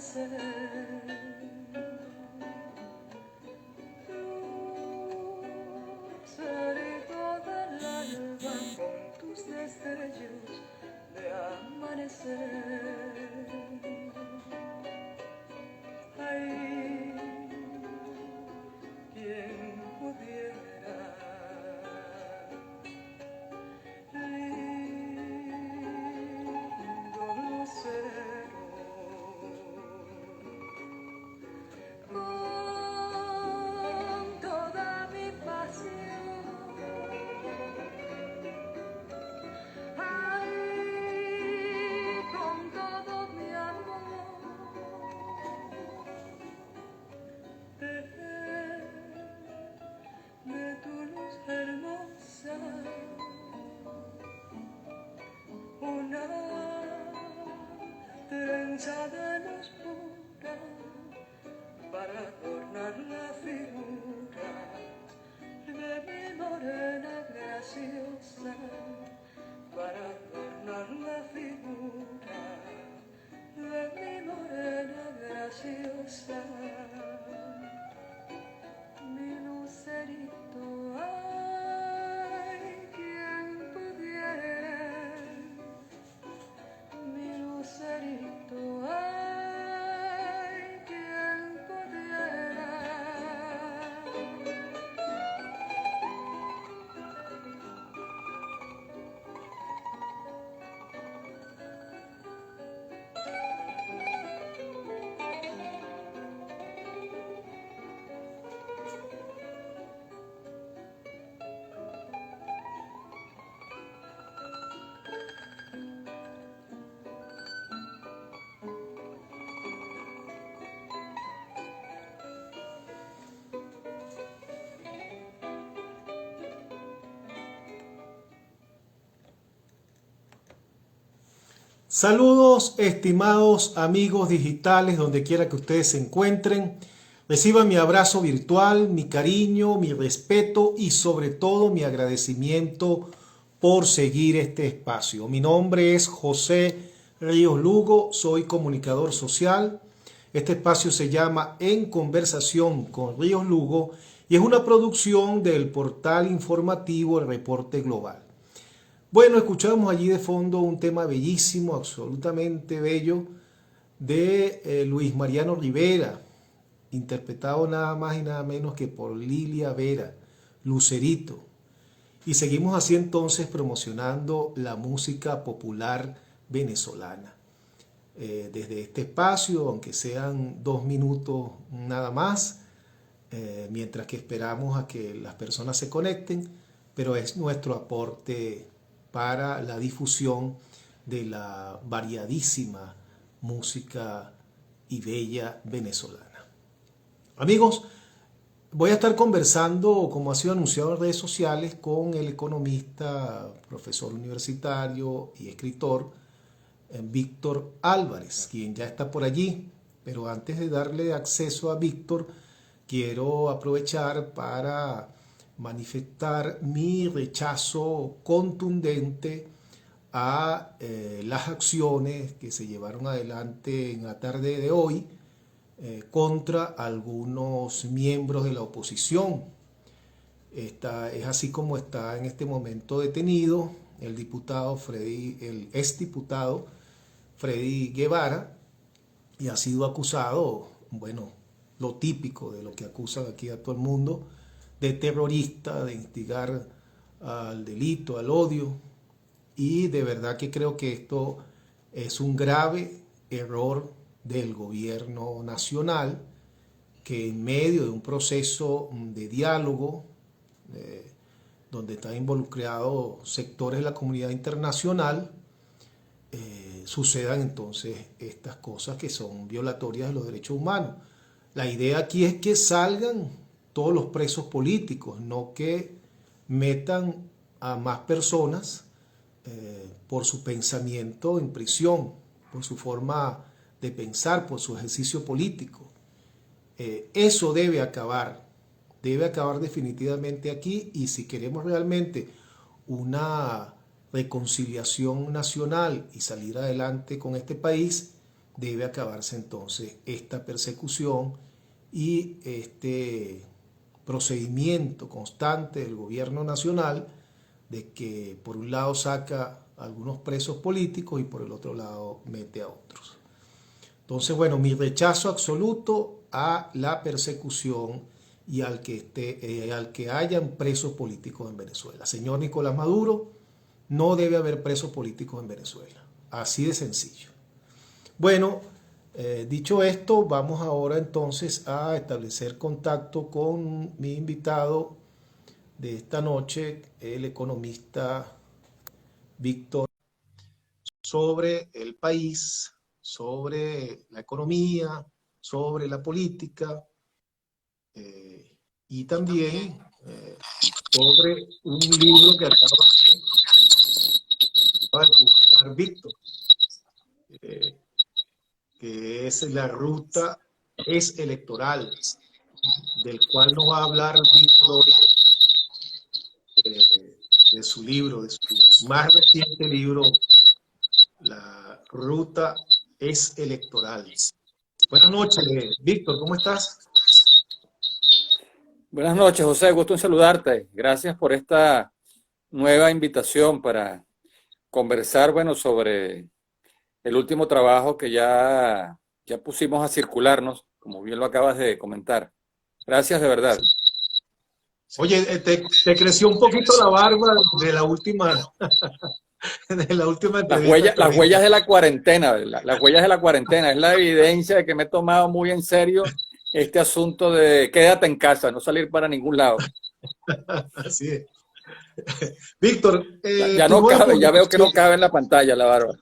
amanecer. Lucerito del alba con tus destellos de amanecer. Ay, quien pudiera lindo lucero con toda mi pasión. Ay, con todo mi amor. De tu luz hermosa, una trenza de luz pura para adornar la figura de mi morena graciosa, para adornar la figura de mi morena graciosa. Mi lucerito, ay, quien pudiera, mi lucerito, ay, quien pudiera. Saludos, estimados amigos digitales, donde quiera que ustedes se encuentren. Reciban mi abrazo virtual, mi cariño, mi respeto y sobre todo mi agradecimiento por seguir este espacio. Mi nombre es José Ríos Lugo, soy comunicador social. Este espacio se llama En Conversación con Ríos Lugo y es una producción del portal informativo El Reporte Global. Bueno, escuchamos allí de fondo un tema bellísimo, absolutamente bello, de Luis Mariano Rivera, interpretado nada más y nada menos que por Lilia Vera, Lucerito. Y seguimos así entonces promocionando la música popular venezolana. Desde este espacio, aunque sean 2 minutos nada más, mientras que esperamos a que las personas se conecten, pero es nuestro aporte para la difusión de la variadísima música y bella venezolana. Amigos, voy a estar conversando, como ha sido anunciado en redes sociales, con el economista, profesor universitario y escritor Víctor Álvarez, quien ya está por allí. Pero antes de darle acceso a Víctor, quiero aprovechar para manifestar mi rechazo contundente a las acciones que se llevaron adelante en la tarde de hoy contra algunos miembros de la oposición. Es así como está en este momento detenido el exdiputado Freddy Guevara, y ha sido acusado, bueno, lo típico de lo que acusan aquí a todo el mundo, de terrorista, de instigar al delito, al odio, y de verdad que creo que esto es un grave error del gobierno nacional, que en medio de un proceso de diálogo, donde están involucrados sectores de la comunidad internacional, sucedan entonces estas cosas que son violatorias de los derechos humanos. La idea aquí es que salgan todos los presos políticos, no que metan a más personas por su pensamiento en prisión, por su forma de pensar, por su ejercicio político. Eso debe acabar definitivamente aquí, y si queremos realmente una reconciliación nacional y salir adelante con este país, debe acabarse entonces esta persecución y este procedimiento constante del gobierno nacional de que por un lado saca a algunos presos políticos y por el otro lado mete a otros. Entonces, bueno, mi rechazo absoluto a la persecución y al que hayan presos políticos en Venezuela. Señor Nicolás Maduro, no debe haber presos políticos en Venezuela. Así de sencillo. Bueno, dicho esto, vamos ahora entonces a establecer contacto con mi invitado de esta noche, el economista Víctor, sobre el país, sobre la economía, sobre la política y también sobre un libro que acaba de publicar Víctor, que es La Ruta es Electoral, del cual nos va a hablar Víctor de su libro, de su más reciente libro, La Ruta es Electoral. Buenas noches, Víctor, ¿cómo estás? Buenas noches, José, gusto en saludarte. Gracias por esta nueva invitación para conversar, bueno, sobre el último trabajo que ya pusimos a circularnos, como bien lo acabas de comentar. Gracias de verdad. Oye, te creció un poquito la barba de la última, de la última entrevista. Las huellas de la cuarentena, las huellas de la cuarentena, es la evidencia de que me he tomado muy en serio este asunto de quédate en casa, no salir para ningún lado. Así es. Víctor, ya no cabe, ya veo que no cabe en la pantalla la barba.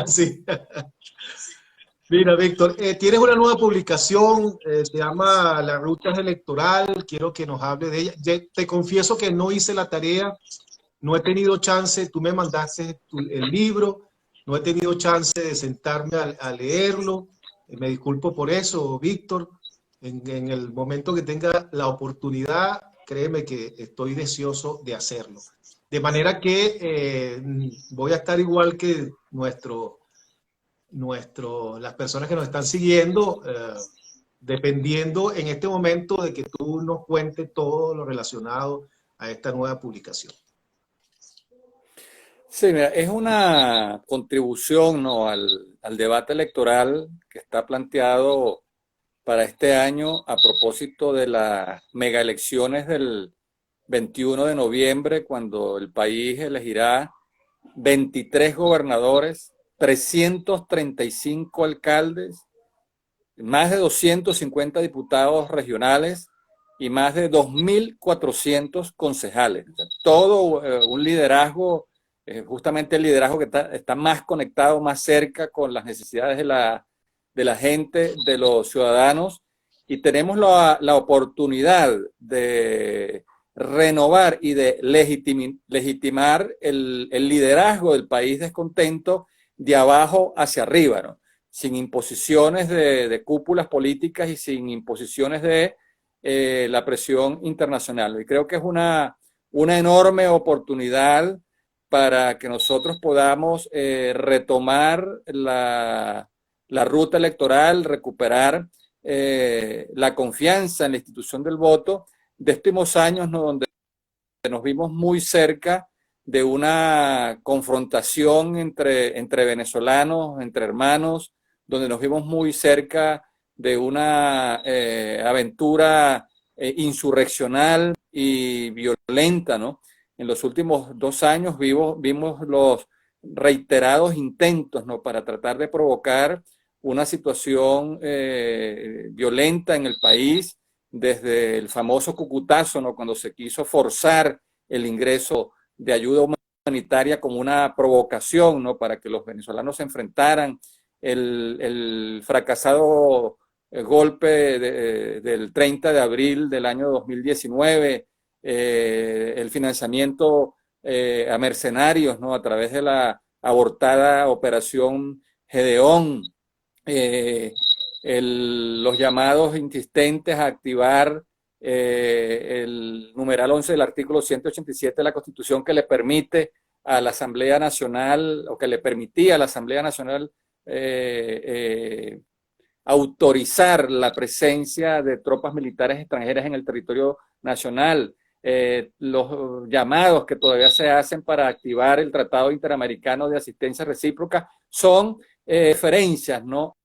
Sí. Mira, Víctor, tienes una nueva publicación, se llama La Ruta Electoral, quiero que nos hable de ella. Te confieso que no hice la tarea, no he tenido chance, tú me mandaste el libro, no he tenido chance de sentarme a leerlo, me disculpo por eso, Víctor. En el momento que tenga la oportunidad, créeme que estoy deseoso de hacerlo. De manera que voy a estar igual que las personas que nos están siguiendo, dependiendo en este momento de que tú nos cuentes todo lo relacionado a esta nueva publicación. Sí, mira, es una contribución, ¿no?, al debate electoral que está planteado para este año a propósito de las megaelecciones del 21 de noviembre, cuando el país elegirá 23 gobernadores, 335 alcaldes, más de 250 diputados regionales y más de 2.400 concejales. O sea, todo un liderazgo, justamente el liderazgo que está más conectado, más cerca con las necesidades de la gente, de los ciudadanos, y tenemos la oportunidad de renovar y de legitimar el liderazgo del país descontento de abajo hacia arriba, ¿no?, sin imposiciones de cúpulas políticas y sin imposiciones de la presión internacional. Y creo que es una enorme oportunidad para que nosotros podamos retomar la ruta electoral, recuperar la confianza en la institución del voto de estos últimos años, ¿no?, donde nos vimos muy cerca de una confrontación entre venezolanos, entre hermanos, donde nos vimos muy cerca de una aventura insurreccional y violenta, ¿no? En los últimos 2 años vimos los reiterados intentos, ¿no?, para tratar de provocar una situación violenta en el país, desde el famoso Cucutazo, ¿no?, cuando se quiso forzar el ingreso de ayuda humanitaria como una provocación, ¿no?, para que los venezolanos se enfrentaran, el fracasado golpe del 30 de abril del año 2019, el financiamiento a mercenarios, ¿no?, a través de la abortada Operación Gedeón, los llamados insistentes a activar el numeral 11 del artículo 187 de la Constitución, que le permite a la Asamblea Nacional, o que le permitía a la Asamblea Nacional autorizar la presencia de tropas militares extranjeras en el territorio nacional, los llamados que todavía se hacen para activar el Tratado Interamericano de Asistencia Recíproca son referencias, ¿no?,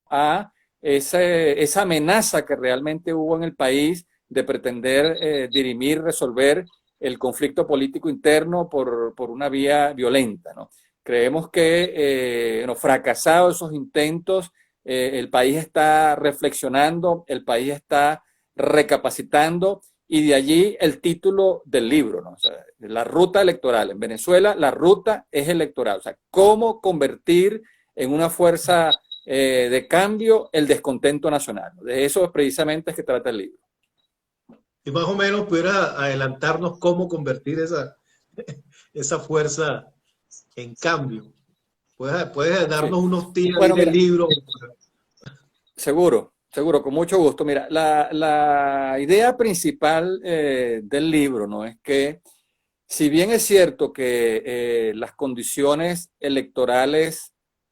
a esa amenaza que realmente hubo en el país de pretender dirimir, resolver el conflicto político interno por una vía violenta, ¿no? Creemos que fracasados esos intentos, el país está reflexionando, el país está recapacitando, y de allí el título del libro, ¿no? O sea, la ruta electoral. En Venezuela la ruta es electoral. O sea, cómo convertir en una fuerza de cambio el descontento nacional. De eso precisamente es que trata el libro. Y más o menos pudiera adelantarnos cómo convertir esa fuerza en cambio. ¿Puedes darnos Sí. unos tips Bueno, del mira, libro? seguro, seguro, con mucho gusto. Mira, la idea principal del libro, ¿no?, es que, si bien es cierto que las condiciones electorales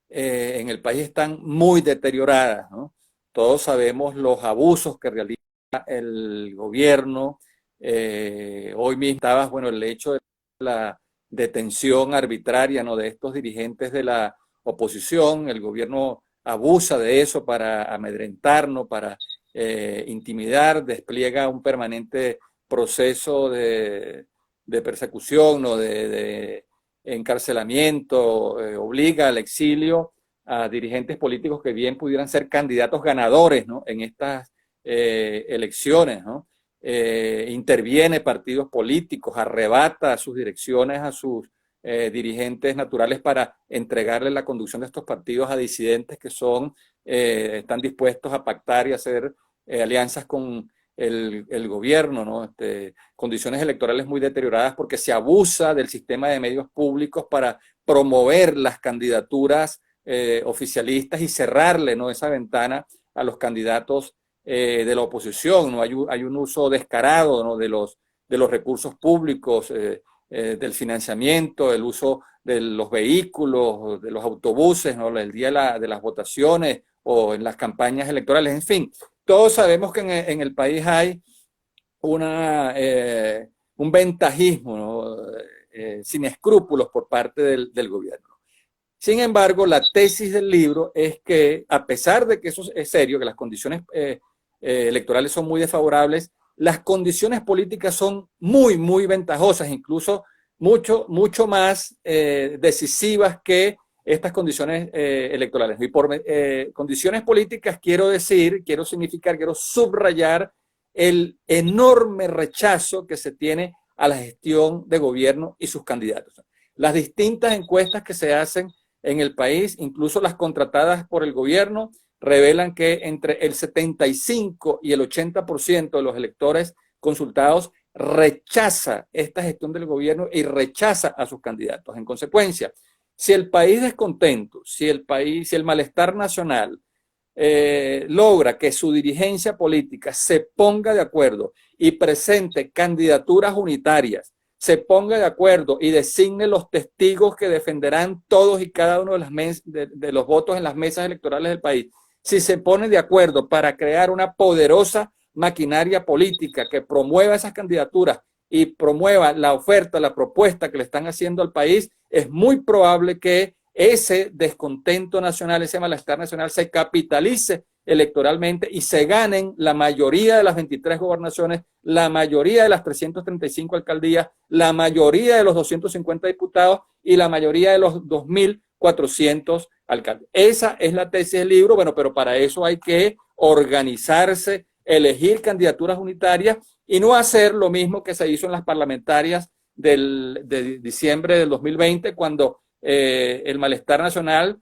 en el país están muy deterioradas, ¿no? Todos sabemos los abusos que realiza el gobierno. Hoy mismo estabas, bueno, el hecho de la detención arbitraria, ¿no?, de estos dirigentes de la oposición. El gobierno abusa de eso para amedrentarnos, para intimidar, despliega un permanente proceso de persecución, ¿no?, de encarcelamiento, obliga al exilio a dirigentes políticos que bien pudieran ser candidatos ganadores, ¿no?, en estas elecciones, ¿no? Interviene partidos políticos, arrebata sus direcciones a sus dirigentes naturales para entregarle la conducción de estos partidos a disidentes que están dispuestos a pactar y hacer alianzas con el gobierno, ¿no? Condiciones electorales muy deterioradas porque se abusa del sistema de medios públicos para promover las candidaturas oficialistas y cerrarle, ¿no?, esa ventana a los candidatos de la oposición, ¿no? Hay un uso descarado, ¿no?, de los recursos públicos, del financiamiento, el uso de los vehículos, de los autobuses, ¿no?, el día de las votaciones o en las campañas electorales. En fin, todos sabemos que en el país hay un ventajismo, ¿no?, sin escrúpulos por parte del gobierno. Sin embargo, la tesis del libro es que, a pesar de que eso es serio, que las condiciones electorales son muy desfavorables, las condiciones políticas son muy, muy ventajosas, incluso mucho más decisivas que estas condiciones electorales. Y por condiciones políticas quiero subrayar el enorme rechazo que se tiene a la gestión de gobierno y sus candidatos. Las distintas encuestas que se hacen en el país, incluso las contratadas por el gobierno, revelan que entre el 75 y el 80% de los electores consultados rechaza esta gestión del gobierno y rechaza a sus candidatos. En consecuencia, si el país descontento, si el malestar nacional logra que su dirigencia política se ponga de acuerdo y presente candidaturas unitarias, se ponga de acuerdo y designe los testigos que defenderán todos y cada uno de los votos en las mesas electorales del país, si se pone de acuerdo para crear una poderosa maquinaria política que promueva esas candidaturas y promueva la oferta, la propuesta que le están haciendo al país, es muy probable que ese descontento nacional, ese malestar nacional se capitalice electoralmente y se ganen la mayoría de las 23 gobernaciones, la mayoría de las 335 alcaldías, la mayoría de los 250 diputados y la mayoría de los 2.400 alcaldes. Esa es la tesis del libro. Bueno, pero para eso hay que organizarse, elegir candidaturas unitarias y no hacer lo mismo que se hizo en las parlamentarias de diciembre del 2020, cuando el malestar nacional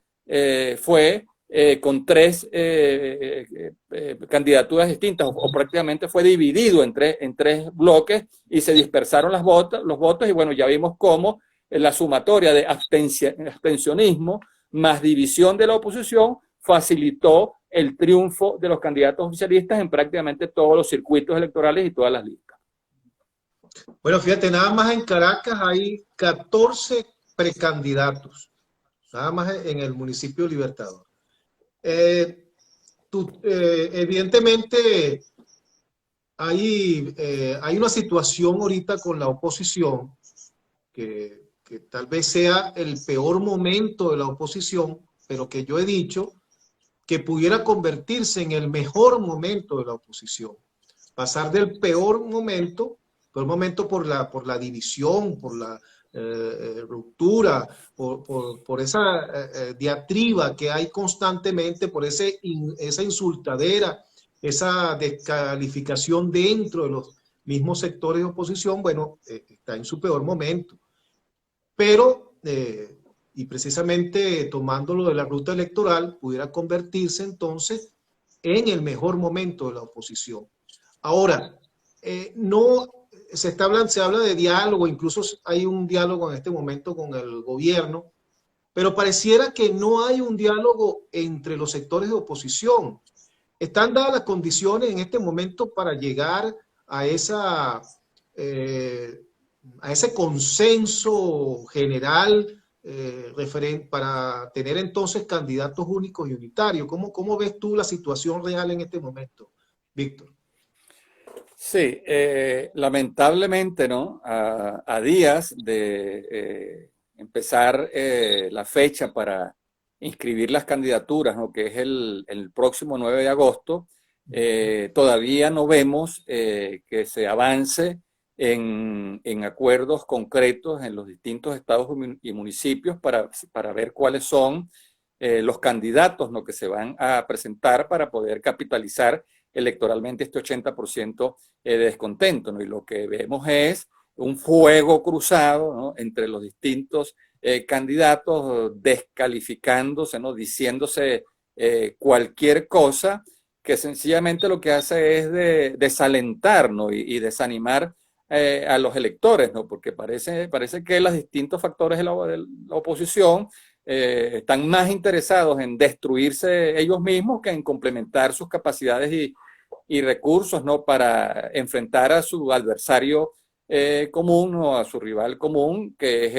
fue con tres candidaturas distintas, o prácticamente fue dividido en tres bloques y se dispersaron los votos, y bueno, ya vimos cómo la sumatoria de abstencionismo más división de la oposición facilitó el triunfo de los candidatos oficialistas en prácticamente todos los circuitos electorales y todas las listas. Bueno, fíjate, nada más en Caracas hay 14 precandidatos. nada más en el municipio Libertador. Evidentemente hay una situación ahorita con la oposición que tal vez sea el peor momento de la oposición, pero que yo he dicho que pudiera convertirse en el mejor momento de la oposición. Pasar del peor momento por la división, por la ruptura, por esa diatriba que hay constantemente, por esa insultadera, esa descalificación dentro de los mismos sectores de oposición, bueno, está en su peor momento. Pero, y precisamente tomándolo de la ruta electoral, pudiera convertirse entonces en el mejor momento de la oposición. Ahora, no se habla de diálogo, incluso hay un diálogo en este momento con el gobierno, pero pareciera que no hay un diálogo entre los sectores de oposición. ¿Están dadas las condiciones en este momento para llegar a a ese consenso general para tener entonces candidatos únicos y unitarios? ¿Cómo ves tú la situación real en este momento, Víctor? Sí, lamentablemente, ¿no? A días de empezar la fecha para inscribir las candidaturas, ¿no? Que es el próximo 9 de agosto, todavía no vemos que se avance en acuerdos concretos en los distintos estados y municipios para ver cuáles son los candidatos, ¿no? Que se van a presentar para poder capitalizar electoralmente este 80% de descontento, ¿no? Y lo que vemos es un fuego cruzado, ¿no? Entre los distintos candidatos, descalificándose, ¿no? Diciéndose cualquier cosa, que sencillamente lo que hace es desalentar, ¿no? y desanimar a los electores, ¿no? Porque parece que los distintos factores de la oposición están más interesados en destruirse ellos mismos que en complementar sus capacidades y recursos, ¿no? Para enfrentar a su adversario común o a su rival común, que es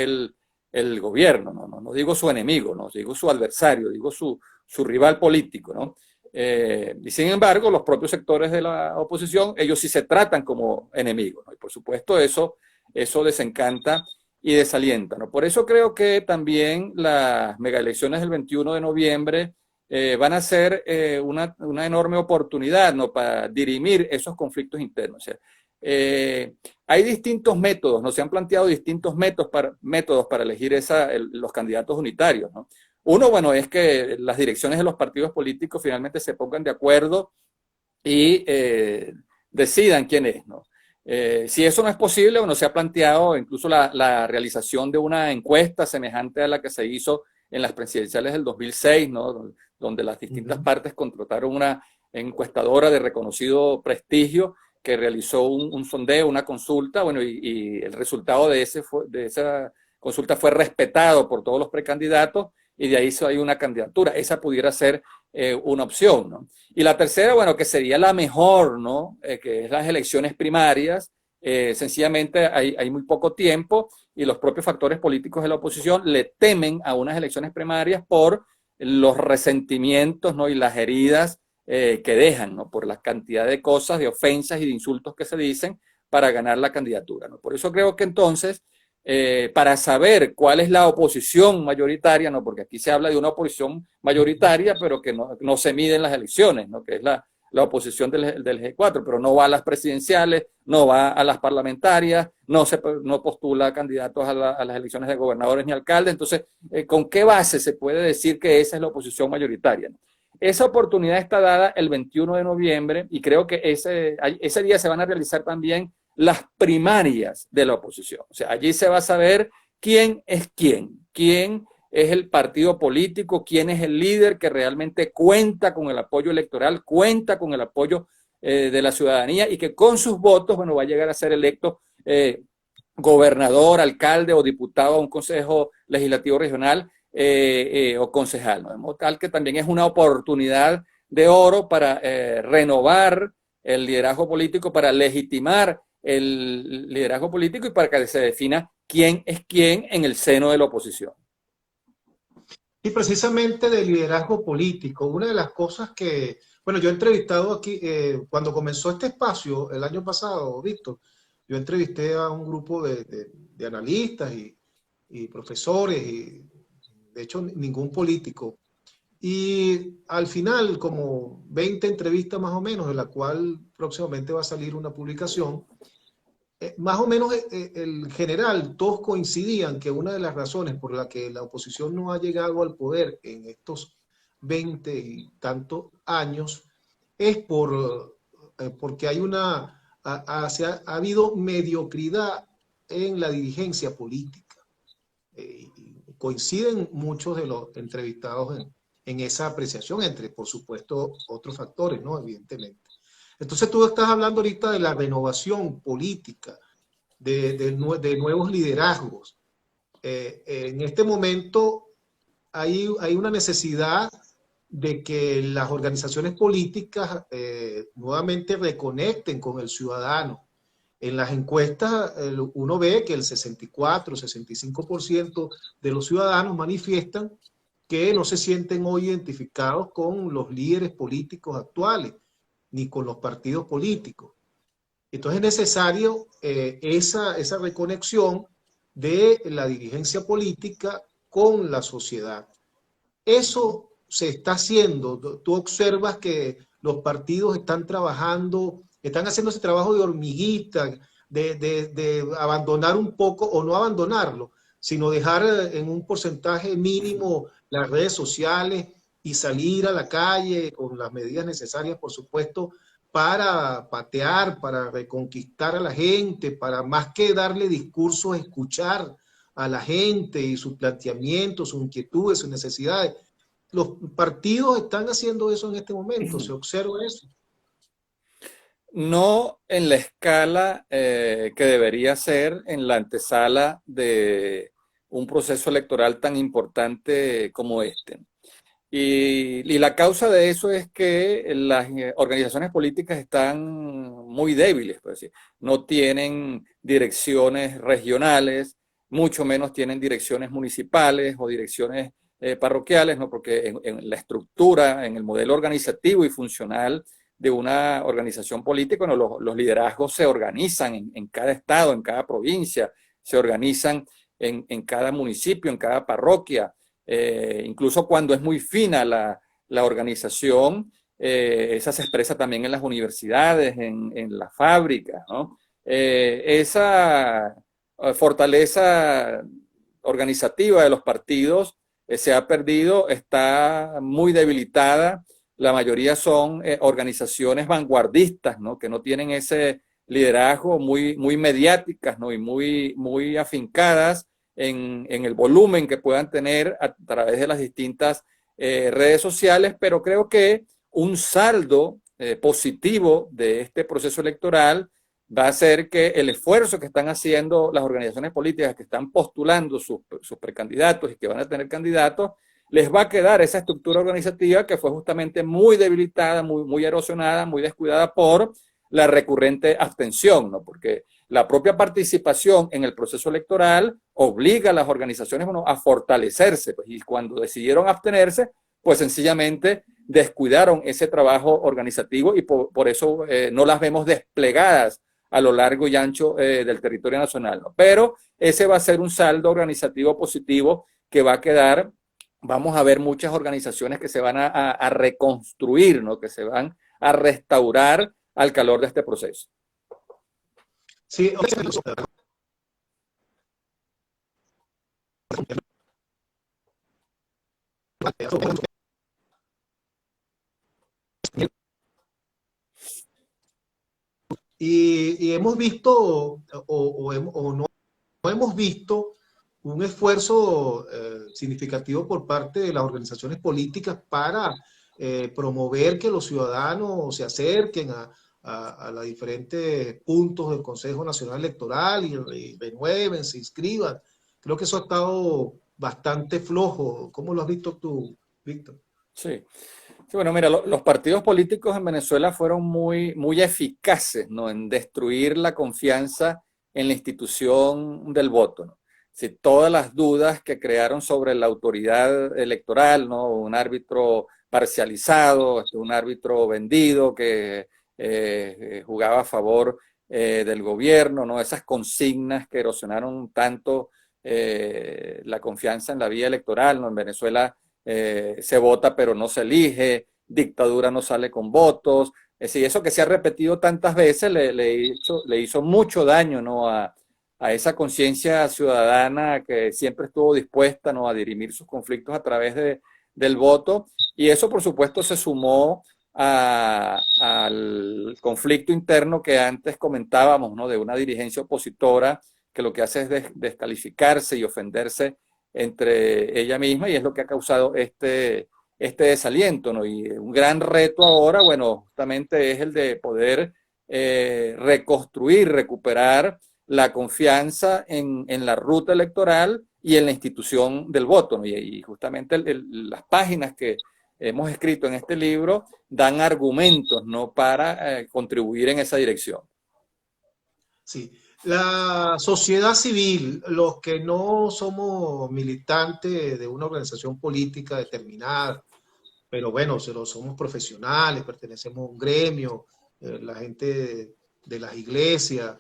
el gobierno, ¿no? No digo su enemigo, no digo su adversario, digo su rival político, ¿no? Y sin embargo, los propios sectores de la oposición, ellos sí se tratan como enemigos, ¿no? Y por supuesto eso desencanta y desalienta, ¿no? Por eso creo que también las megaelecciones del 21 de noviembre van a ser una enorme oportunidad, ¿no? Para dirimir esos conflictos internos. O sea, hay distintos métodos, ¿no? Se han planteado distintos métodos para elegir los candidatos unitarios, ¿no? Uno, bueno, es que las direcciones de los partidos políticos finalmente se pongan de acuerdo y decidan quién es, ¿no? Si eso no es posible, bueno, se ha planteado incluso la realización de una encuesta semejante a la que se hizo en las presidenciales del 2006, ¿no? Donde las distintas partes contrataron una encuestadora de reconocido prestigio que realizó un sondeo, una consulta, bueno, y el resultado de esa consulta fue respetado por todos los precandidatos y de ahí hay una candidatura. Esa pudiera ser una opción, ¿no? Y la tercera, bueno, que sería la mejor, ¿no? Que es las elecciones primarias. Sencillamente hay muy poco tiempo y los propios factores políticos de la oposición le temen a unas elecciones primarias por los resentimientos, ¿no? Y las heridas que dejan, ¿no? Por la cantidad de cosas, de ofensas y de insultos que se dicen para ganar la candidatura, ¿no? Por eso creo que entonces, para saber cuál es la oposición mayoritaria, ¿no? Porque aquí se habla de una oposición mayoritaria, pero que no se mide en las elecciones, ¿no? Que es la oposición del G4, pero no va a las presidenciales, no va a las parlamentarias, no postula candidatos a las elecciones de gobernadores ni alcaldes. Entonces, ¿con qué base se puede decir que esa es la oposición mayoritaria, ¿no? Esa oportunidad está dada el 21 de noviembre y creo que ese día se van a realizar también las primarias de la oposición. O sea, allí se va a saber quién es quién es el partido político, quién es el líder que realmente cuenta con el apoyo electoral, cuenta con el apoyo de la ciudadanía y que con sus votos, bueno, va a llegar a ser electo gobernador, alcalde o diputado a un consejo legislativo regional o concejal, ¿no? De modo tal que también es una oportunidad de oro para renovar el liderazgo político, para legitimar el liderazgo político y para que se defina quién es quién en el seno de la oposición. Y precisamente de liderazgo político, una de las cosas que, bueno, yo he entrevistado aquí, cuando comenzó este espacio el año pasado, Víctor, yo entrevisté a un grupo de analistas y profesores, y de hecho ningún político. Y al final, como 20 entrevistas más o menos, de la cual próximamente va a salir una publicación, más o menos en general todos coincidían que una de las razones por la que la oposición no ha llegado al poder en estos 20 y tantos años es porque hay ha habido mediocridad en la dirigencia política. Y coinciden muchos de los entrevistados en esa apreciación, entre, por supuesto, otros factores, ¿no? Evidentemente. Entonces tú estás hablando ahorita de la renovación política, de nuevos liderazgos. En este momento hay una necesidad de que las organizaciones políticas nuevamente reconecten con el ciudadano. En las encuestas uno ve que el 64, 65% de los ciudadanos manifiestan que no se sienten hoy identificados con los líderes políticos actuales, ni con los partidos políticos. Entonces es necesario esa reconexión de la dirigencia política con la sociedad. Eso se está haciendo. Tú observas que los partidos están trabajando, están haciendo ese trabajo de hormiguita, de abandonar un poco, o no abandonarlo, sino dejar en un porcentaje mínimo las redes sociales y salir a la calle con las medidas necesarias, por supuesto, para patear, para reconquistar a la gente, para más que darle discursos, escuchar a la gente y sus planteamientos, sus inquietudes, sus necesidades. Los partidos están haciendo eso en este momento, se observa eso. No en la escala que debería ser en la antesala de un proceso electoral tan importante como este. Y la causa de eso es que las organizaciones políticas están muy débiles, por decir. No tienen direcciones regionales, mucho menos tienen direcciones municipales o direcciones parroquiales, ¿no? Porque en la estructura, en el modelo organizativo y funcional de una organización política, ¿no? Los liderazgos se organizan en cada estado, en cada provincia, se organizan en cada municipio, en cada parroquia. Incluso cuando es muy fina la organización, esa se expresa también en las universidades, en las fábricas, ¿no? Esa fortaleza organizativa de los partidos se ha perdido, está muy debilitada. La mayoría son organizaciones vanguardistas, ¿no? Que no tienen ese liderazgo, muy mediáticas, ¿no? Y muy afincadas en el volumen que puedan tener a través de las distintas redes sociales, pero creo que un saldo positivo de este proceso electoral va a ser que el esfuerzo que están haciendo las organizaciones políticas que están postulando sus precandidatos y que van a tener candidatos, les va a quedar esa estructura organizativa que fue justamente muy debilitada, muy erosionada, muy descuidada por la recurrente abstención, ¿no? Porque la propia participación en el proceso electoral obliga a las organizaciones, bueno, a fortalecerse, pues, y cuando decidieron abstenerse, pues sencillamente descuidaron ese trabajo organizativo y por eso no las vemos desplegadas a lo largo y ancho del territorio nacional, ¿no? Pero ese va a ser un saldo organizativo positivo que va a quedar. Vamos a ver muchas organizaciones que se van a reconstruir, ¿no? Que se van a restaurar al calor de este proceso. Sí, y hemos visto o no hemos visto un esfuerzo significativo por parte de las organizaciones políticas para promover que los ciudadanos se acerquen a los diferentes puntos del Consejo Nacional Electoral y renueven, se inscriban. Creo que eso ha estado bastante flojo. ¿Cómo lo has visto tú, Víctor? Sí. Sí, bueno, mira, los partidos políticos en Venezuela fueron muy eficaces, ¿no? En destruir la confianza en la institución del voto, ¿no? si todas las dudas que crearon sobre la autoridad electoral, ¿no? Un árbitro parcializado, un árbitro vendido que jugaba a favor del gobierno, ¿no? Esas consignas que erosionaron tanto la confianza en la vía electoral, ¿no? En Venezuela se vota pero no se elige, dictadura no sale con votos. Es decir, eso que se ha repetido tantas veces le hizo mucho daño, ¿no? A esa conciencia ciudadana que siempre estuvo dispuesta, ¿no? A dirimir sus conflictos a través del voto. Y eso, por supuesto, se sumó al conflicto interno que antes comentábamos, ¿no? De una dirigencia opositora que lo que hace es descalificarse y ofenderse entre ella misma, y es lo que ha causado este desaliento, ¿no? Y un gran reto ahora, bueno, justamente es el de poder reconstruir, recuperar la confianza en la ruta electoral y en la institución del voto, ¿no? Y justamente las páginas que hemos escrito en este libro dan argumentos, ¿no? Para contribuir en esa dirección. Sí. La sociedad civil, los que no somos militantes de una organización política determinada, pero bueno, somos profesionales, pertenecemos a un gremio, la gente de las iglesias,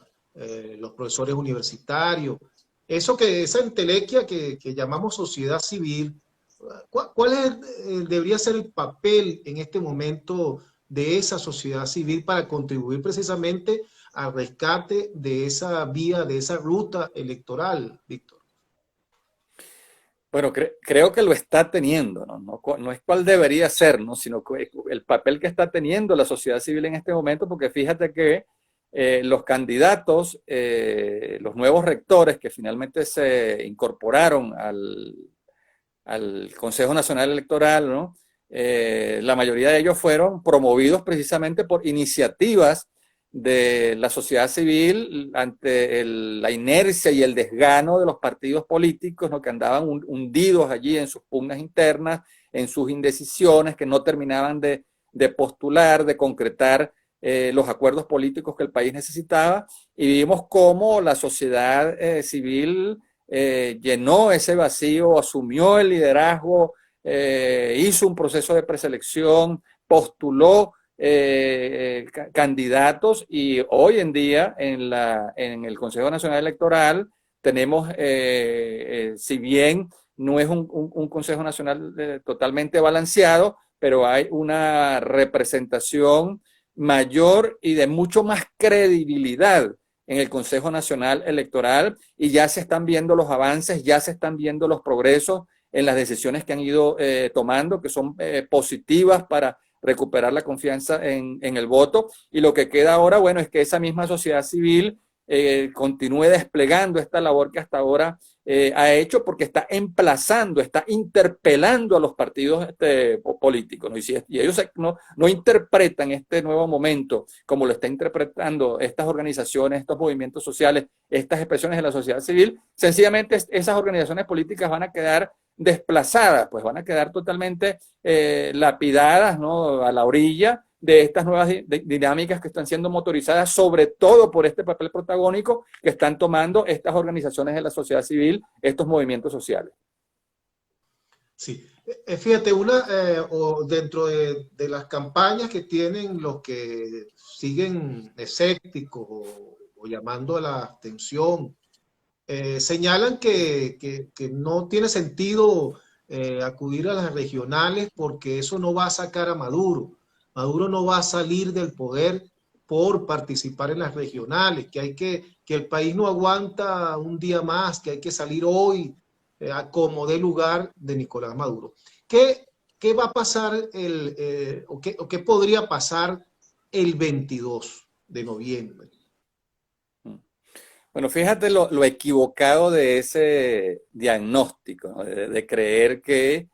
los profesores universitarios, esa entelequia que llamamos sociedad civil, debería ser el papel en este momento de esa sociedad civil para contribuir precisamente al rescate de esa vía, de esa ruta electoral, Víctor? Bueno, creo que lo está teniendo, ¿no? No es cuál debería ser, ¿no? Sino el papel que está teniendo la sociedad civil en este momento, porque fíjate que los candidatos, los nuevos rectores que finalmente se incorporaron al Consejo Nacional Electoral, ¿no? La mayoría de ellos fueron promovidos precisamente por iniciativas de la sociedad civil ante la inercia y el desgano de los partidos políticos, ¿no? Que andaban hundidos allí en sus pugnas internas, en sus indecisiones, que no terminaban de postular, de concretar los acuerdos políticos que el país necesitaba, y vimos cómo la sociedad civil llenó ese vacío, asumió el liderazgo, hizo un proceso de preselección, postuló candidatos, y hoy en día en el Consejo Nacional Electoral tenemos, si bien no es un Consejo Nacional totalmente balanceado, pero hay una representación mayor y de mucho más credibilidad en el Consejo Nacional Electoral, y ya se están viendo los avances, ya se están viendo los progresos en las decisiones que han ido tomando, que son positivas para recuperar la confianza en el voto. Y lo que queda ahora, bueno, es que esa misma sociedad civil continúe desplegando esta labor que hasta ahora ha hecho, porque está emplazando, está interpelando a los partidos políticos, ¿no? Y ellos no interpretan este nuevo momento como lo está interpretando estas organizaciones, estos movimientos sociales, estas expresiones de la sociedad civil, sencillamente esas organizaciones políticas van a quedar desplazadas, pues van a quedar totalmente lapidadas, ¿no? A la orilla de estas nuevas dinámicas que están siendo motorizadas, sobre todo por este papel protagónico que están tomando estas organizaciones de la sociedad civil, estos movimientos sociales. Sí, fíjate, dentro de las campañas que tienen los que siguen escépticos o llamando a la abstención, señalan que no tiene sentido acudir a las regionales porque eso no va a sacar a Maduro. Maduro no va a salir del poder por participar en las regionales, que el país no aguanta un día más, que hay que salir hoy a como dé lugar de Nicolás Maduro. ¿Qué va a pasar o qué podría pasar el 22 de noviembre? Bueno, fíjate lo equivocado de ese diagnóstico, ¿no? De creer que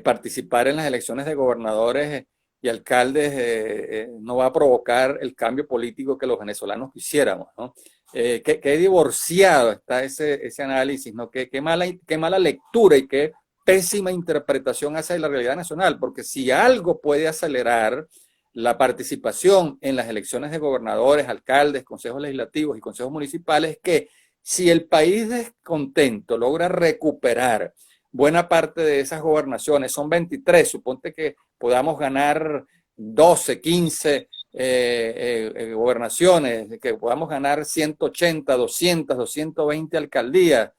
participar en las elecciones de gobernadores y alcaldes no va a provocar el cambio político que los venezolanos quisiéramos, ¿no? Qué divorciado está ese análisis, ¿no? Qué mala lectura y qué pésima interpretación hace de la realidad nacional, porque si algo puede acelerar la participación en las elecciones de gobernadores, alcaldes, consejos legislativos y consejos municipales, es que Si el país descontento logra recuperar buena parte de esas gobernaciones, son 23, suponte que podamos ganar 12, 15 gobernaciones, que podamos ganar 180, 200, 220 alcaldías,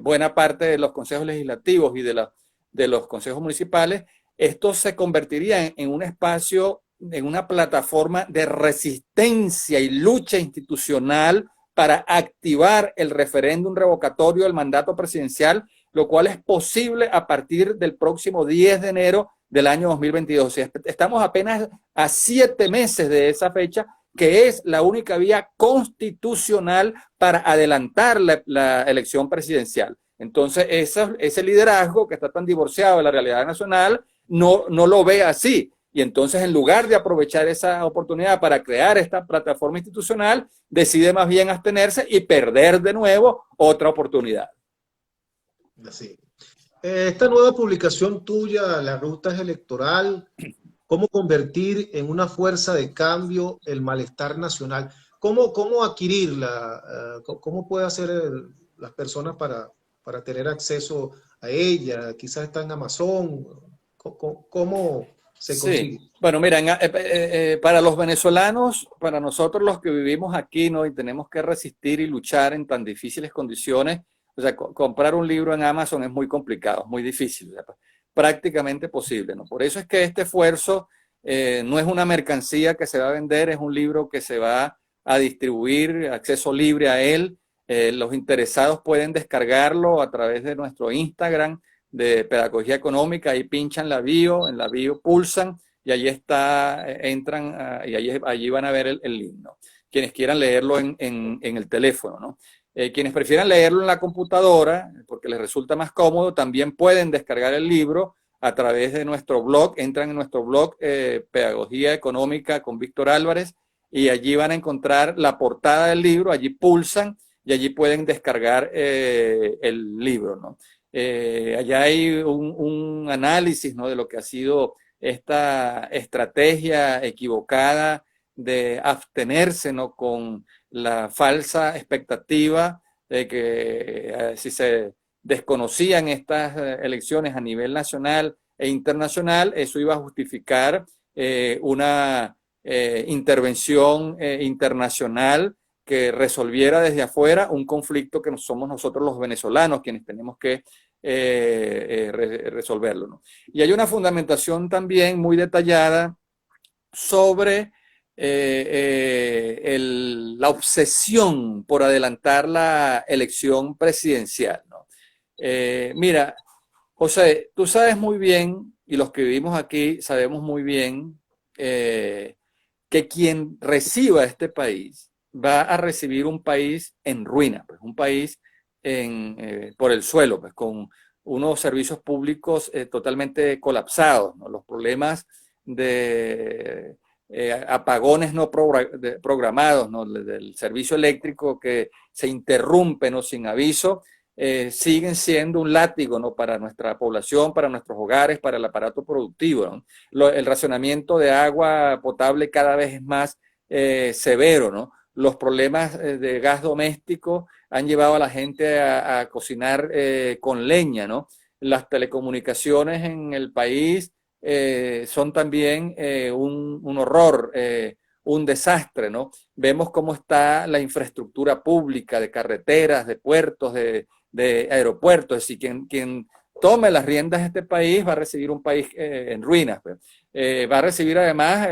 buena parte de los consejos legislativos y de los consejos municipales, esto se convertiría en un espacio, en una plataforma de resistencia y lucha institucional para activar el referéndum revocatorio del mandato presidencial, lo cual es posible a partir del próximo 10 de enero del año 2022. O sea, estamos apenas a 7 meses de esa fecha, que es la única vía constitucional para adelantar la elección presidencial. Entonces, ese liderazgo que está tan divorciado de la realidad nacional no lo ve así. Y entonces, en lugar de aprovechar esa oportunidad para crear esta plataforma institucional, decide más bien abstenerse y perder de nuevo otra oportunidad. Así. Esta nueva publicación tuya, La Ruta es Electoral, ¿cómo convertir en una fuerza de cambio el malestar nacional? ¿Cómo adquirirla? ¿Cómo puede hacer las personas para tener acceso a ella? Quizás está en Amazon. ¿Cómo se consigue? Sí, bueno, mira, para los venezolanos, para nosotros los que vivimos aquí, ¿no? Y tenemos que resistir y luchar en tan difíciles condiciones, o sea, comprar un libro en Amazon es muy complicado, es muy difícil, o sea, prácticamente posible, ¿no? Por eso es que este esfuerzo no es una mercancía que se va a vender, es un libro que se va a distribuir, acceso libre a él. Los interesados pueden descargarlo a través de nuestro Instagram de Pedagogía Económica, ahí pinchan en la bio pulsan y allí está, entran y allí van a ver el link, ¿no? Quienes quieran leerlo en el teléfono, ¿no? Quienes prefieran leerlo en la computadora, porque les resulta más cómodo, también pueden descargar el libro a través de nuestro blog. Entran en nuestro blog Pedagogía Económica con Víctor Álvarez y allí van a encontrar la portada del libro, allí pulsan y allí pueden descargar el libro, ¿no? Allá hay un análisis, ¿no?, de lo que ha sido esta estrategia equivocada de abstenerse, ¿no?, con la falsa expectativa de que si se desconocían estas elecciones a nivel nacional e internacional, eso iba a justificar una intervención internacional que resolviera desde afuera un conflicto que somos nosotros los venezolanos quienes tenemos que resolverlo, ¿no? Y hay una fundamentación también muy detallada sobre la obsesión por adelantar la elección presidencial, ¿no? Mira, José, tú sabes muy bien, y los que vivimos aquí sabemos muy bien, que quien reciba este país va a recibir un país en ruina, pues, un país por el suelo, pues, con unos servicios públicos totalmente colapsados, ¿no? Los problemas de apagones no programados, ¿no?, del servicio eléctrico que se interrumpe, ¿no?, sin aviso, siguen siendo un látigo, ¿no?, para nuestra población, para nuestros hogares, para el aparato productivo, ¿no? El racionamiento de agua potable cada vez es más severo, ¿no? Los problemas de gas doméstico han llevado a la gente a cocinar con leña, ¿no? Las telecomunicaciones en el país son también un horror, un desastre, ¿no? Vemos cómo está la infraestructura pública de carreteras, de puertos, de aeropuertos. Es decir, quien tome las riendas de este país va a recibir un país en ruinas, pues. Va a recibir además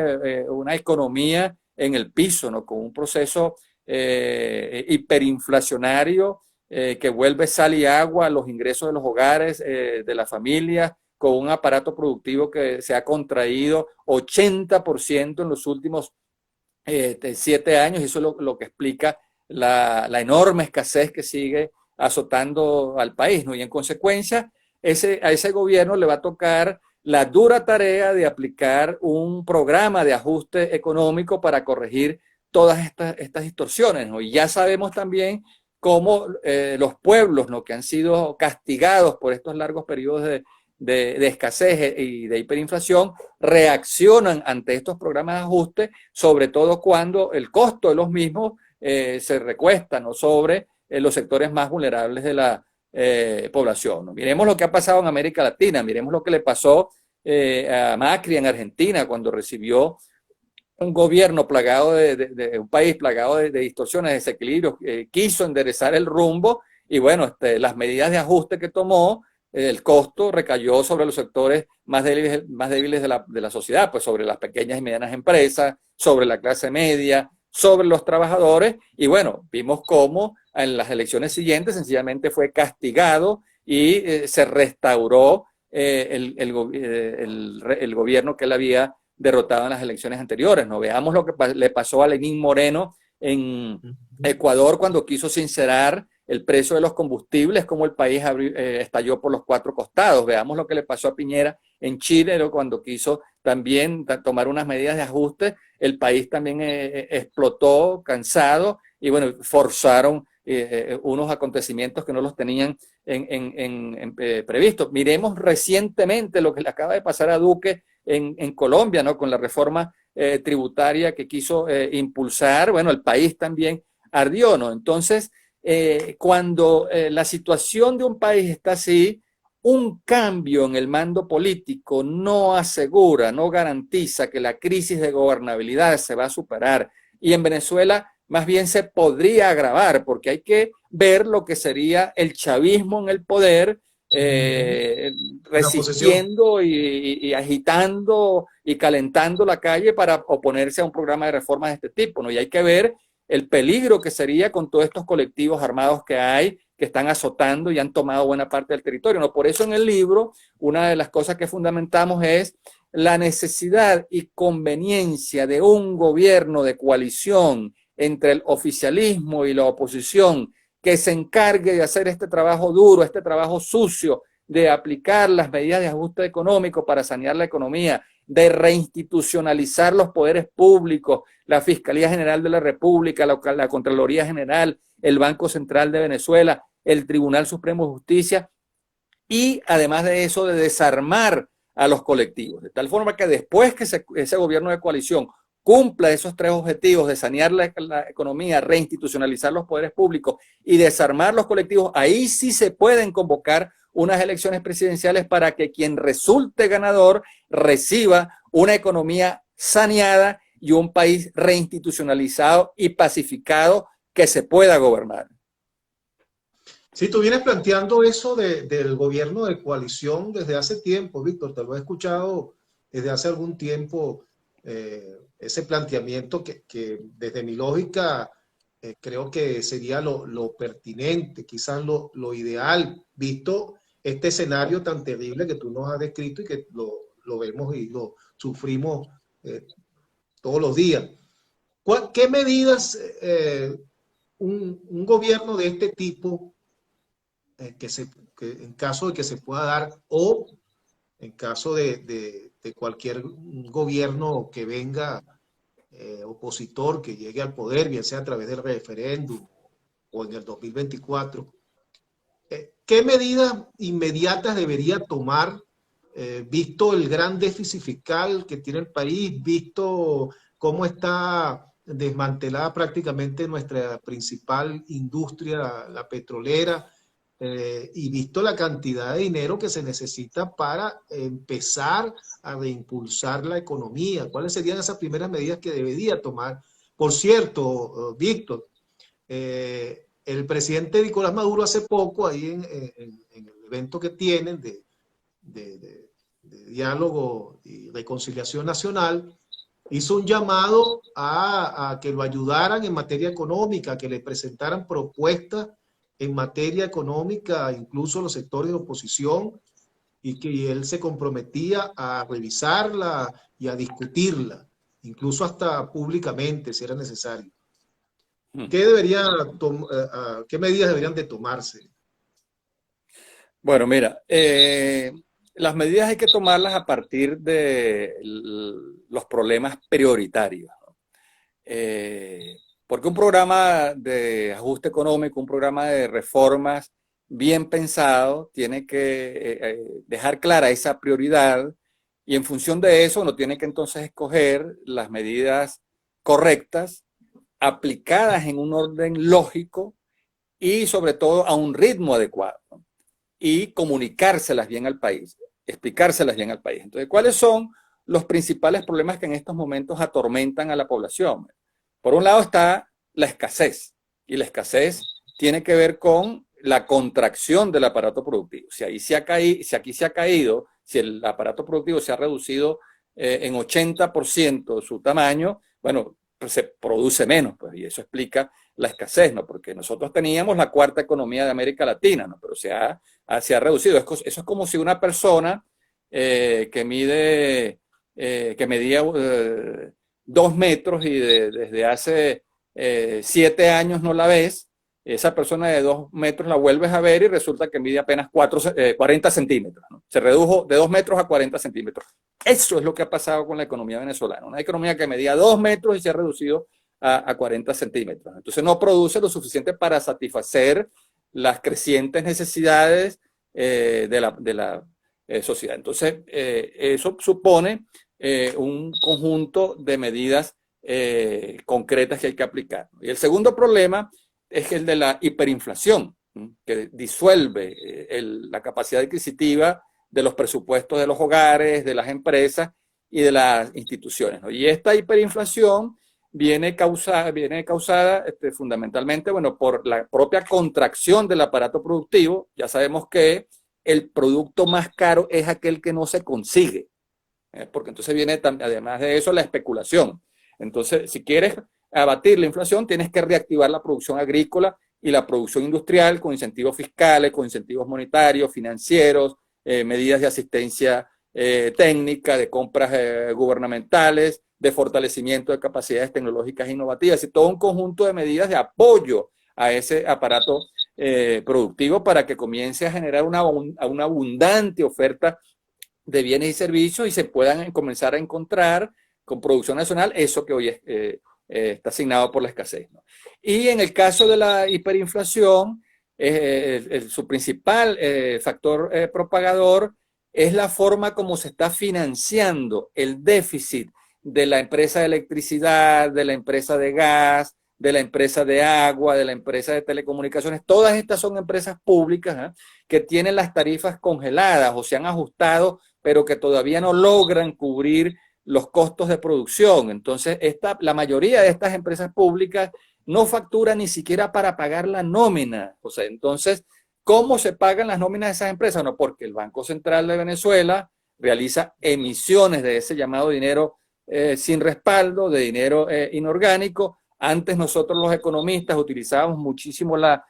una economía en el piso, ¿no?, con un proceso hiperinflacionario que vuelve sal y agua a los ingresos de los hogares, de las familias, con un aparato productivo que se ha contraído 80% en los últimos 7 años, y eso es lo que explica la enorme escasez que sigue azotando al país, ¿no? Y en consecuencia, a ese gobierno le va a tocar la dura tarea de aplicar un programa de ajuste económico para corregir todas estas distorsiones, ¿no? Y ya sabemos también cómo los pueblos, ¿no?, que han sido castigados por estos largos periodos de escasez y de hiperinflación, reaccionan ante estos programas de ajuste, sobre todo cuando el costo de los mismos se recuesta, ¿no?, sobre los sectores más vulnerables de la población, ¿no? Miremos lo que ha pasado en América Latina, miremos lo que le pasó a Macri en Argentina cuando recibió un gobierno plagado de un país plagado de distorsiones, desequilibrios, quiso enderezar el rumbo y bueno, las medidas de ajuste que tomó, el costo recayó sobre los sectores más débiles de la sociedad, pues sobre las pequeñas y medianas empresas, sobre la clase media, sobre los trabajadores y bueno, vimos cómo en las elecciones siguientes sencillamente fue castigado y se restauró el gobierno que él había derrotado en las elecciones anteriores. No veamos lo que le pasó a Lenín Moreno en Ecuador cuando quiso sincerar el precio de los combustibles, como el país estalló por los cuatro costados. Veamos lo que le pasó a Piñera en Chile cuando quiso también tomar unas medidas de ajuste. El país también explotó, cansado, y bueno, forzaron unos acontecimientos que no los tenían previstos. Miremos recientemente lo que le acaba de pasar a Duque en Colombia, ¿no?, con la reforma tributaria que quiso impulsar. Bueno, el país también ardió, ¿no? Entonces, cuando la situación de un país está así, un cambio en el mando político no asegura, no garantiza que la crisis de gobernabilidad se va a superar. Y en Venezuela más bien se podría agravar, porque hay que ver lo que sería el chavismo en el poder, resistiendo y agitando y calentando la calle para oponerse a un programa de reformas de este tipo, ¿no? Y hay que ver el peligro que sería con todos estos colectivos armados que hay, que están azotando y han tomado buena parte del territorio, ¿no? Por eso en el libro, una de las cosas que fundamentamos es la necesidad y conveniencia de un gobierno de coalición entre el oficialismo y la oposición que se encargue de hacer este trabajo duro, este trabajo sucio, de aplicar las medidas de ajuste económico para sanear la economía, de reinstitucionalizar los poderes públicos, la Fiscalía General de la República, la Contraloría General, el Banco Central de Venezuela, el Tribunal Supremo de Justicia, y además de eso, de desarmar a los colectivos, de tal forma que después que ese gobierno de coalición cumpla esos tres objetivos de sanear la economía, reinstitucionalizar los poderes públicos y desarmar los colectivos, ahí sí se pueden convocar unas elecciones presidenciales para que quien resulte ganador reciba una economía saneada y un país reinstitucionalizado y pacificado que se pueda gobernar. Sí, tú vienes planteando eso del gobierno de coalición desde hace tiempo, Víctor, te lo he escuchado desde hace algún tiempo, ese planteamiento que desde mi lógica creo que sería lo pertinente, quizás lo ideal, visto este escenario tan terrible que tú nos has descrito y que lo vemos y lo sufrimos todos los días. ¿Qué medidas un gobierno de este tipo, que en caso de que se pueda dar, o en caso de cualquier gobierno que venga opositor, que llegue al poder, bien sea a través del referéndum o en el 2024, ¿qué medidas inmediatas debería tomar, visto el gran déficit fiscal que tiene el país, visto cómo está desmantelada prácticamente nuestra principal industria, la petrolera, y visto la cantidad de dinero que se necesita para empezar a reimpulsar la economía? ¿Cuáles serían esas primeras medidas que debería tomar? Por cierto, Víctor, el presidente Nicolás Maduro hace poco, ahí en el evento que tienen de diálogo y reconciliación nacional, hizo un llamado a que lo ayudaran en materia económica, que le presentaran propuestas en materia económica, incluso los sectores de oposición, y que él se comprometía a revisarla y a discutirla, incluso hasta públicamente, si era necesario. ¿Qué medidas deberían de tomarse? Bueno, mira, las medidas hay que tomarlas a partir de los problemas prioritarios. Porque un programa de ajuste económico, un programa de reformas bien pensado, tiene que dejar clara esa prioridad y en función de eso uno tiene que entonces escoger las medidas correctas aplicadas en un orden lógico y sobre todo a un ritmo adecuado, ¿no? Y comunicárselas bien al país, explicárselas bien al país. Entonces, ¿cuáles son los principales problemas que en estos momentos atormentan a la población? Por un lado está la escasez, y la escasez tiene que ver con la contracción del aparato productivo. Si aquí se ha caído, si el aparato productivo se ha reducido en 80% su tamaño, bueno, pues se produce menos, pues, y eso explica la escasez, ¿no? Porque nosotros teníamos la cuarta economía de América Latina, ¿no? Pero se ha reducido. Eso es como si una persona que medía 2 metros y desde hace 7 años no la ves, esa persona de 2 metros la vuelves a ver y resulta que mide apenas 40 centímetros, ¿no? Se redujo de 2 metros a 40 centímetros. Eso es lo que ha pasado con la economía venezolana. Una economía que medía 2 metros y se ha reducido a 40 centímetros. Entonces no produce lo suficiente para satisfacer las crecientes necesidades de la sociedad. Entonces, eso supone un conjunto de medidas concretas que hay que aplicar. Y el segundo problema es el de la hiperinflación, que disuelve la capacidad adquisitiva de los presupuestos de los hogares, de las empresas y de las instituciones, ¿no? Y esta hiperinflación viene causada fundamentalmente, bueno, por la propia contracción del aparato productivo. Ya sabemos que el producto más caro es aquel que no se consigue, porque entonces viene además de eso la especulación. Entonces, si quieres abatir la inflación, tienes que reactivar la producción agrícola y la producción industrial con incentivos fiscales, con incentivos monetarios, financieros, medidas de asistencia técnica, de compras gubernamentales, de fortalecimiento de capacidades tecnológicas innovativas y todo un conjunto de medidas de apoyo a ese aparato productivo para que comience a generar una abundante oferta de bienes y servicios y se puedan comenzar a encontrar con producción nacional eso que hoy está asignado por la escasez, ¿no? Y en el caso de la hiperinflación, su principal factor propagador es la forma como se está financiando el déficit de la empresa de electricidad, de la empresa de gas, de la empresa de agua, de la empresa de telecomunicaciones. Todas estas son empresas públicas que tienen las tarifas congeladas o se han ajustado, pero que todavía no logran cubrir los costos de producción. Entonces, la mayoría de estas empresas públicas no facturan ni siquiera para pagar la nómina. O sea, entonces, ¿cómo se pagan las nóminas de esas empresas? No, porque el Banco Central de Venezuela realiza emisiones de ese llamado dinero sin respaldo, de dinero inorgánico. Antes nosotros los economistas utilizábamos muchísimo la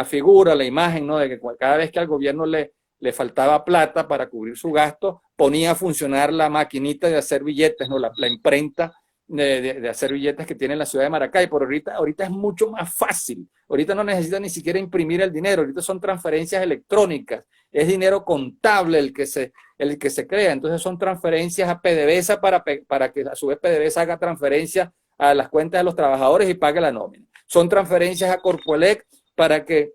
figura, la imagen, ¿no? De que cada vez que al gobierno le faltaba plata para cubrir su gasto, ponía a funcionar la maquinita de hacer billetes, ¿no? La imprenta de hacer billetes que tiene la ciudad de Maracay. Por ahorita es mucho más fácil. Ahorita no necesita ni siquiera imprimir el dinero. Ahorita son transferencias electrónicas. Es dinero contable el que se crea. Entonces son transferencias a PDVSA para que a su vez PDVSA haga transferencias a las cuentas de los trabajadores y pague la nómina. Son transferencias a Corpoelec para que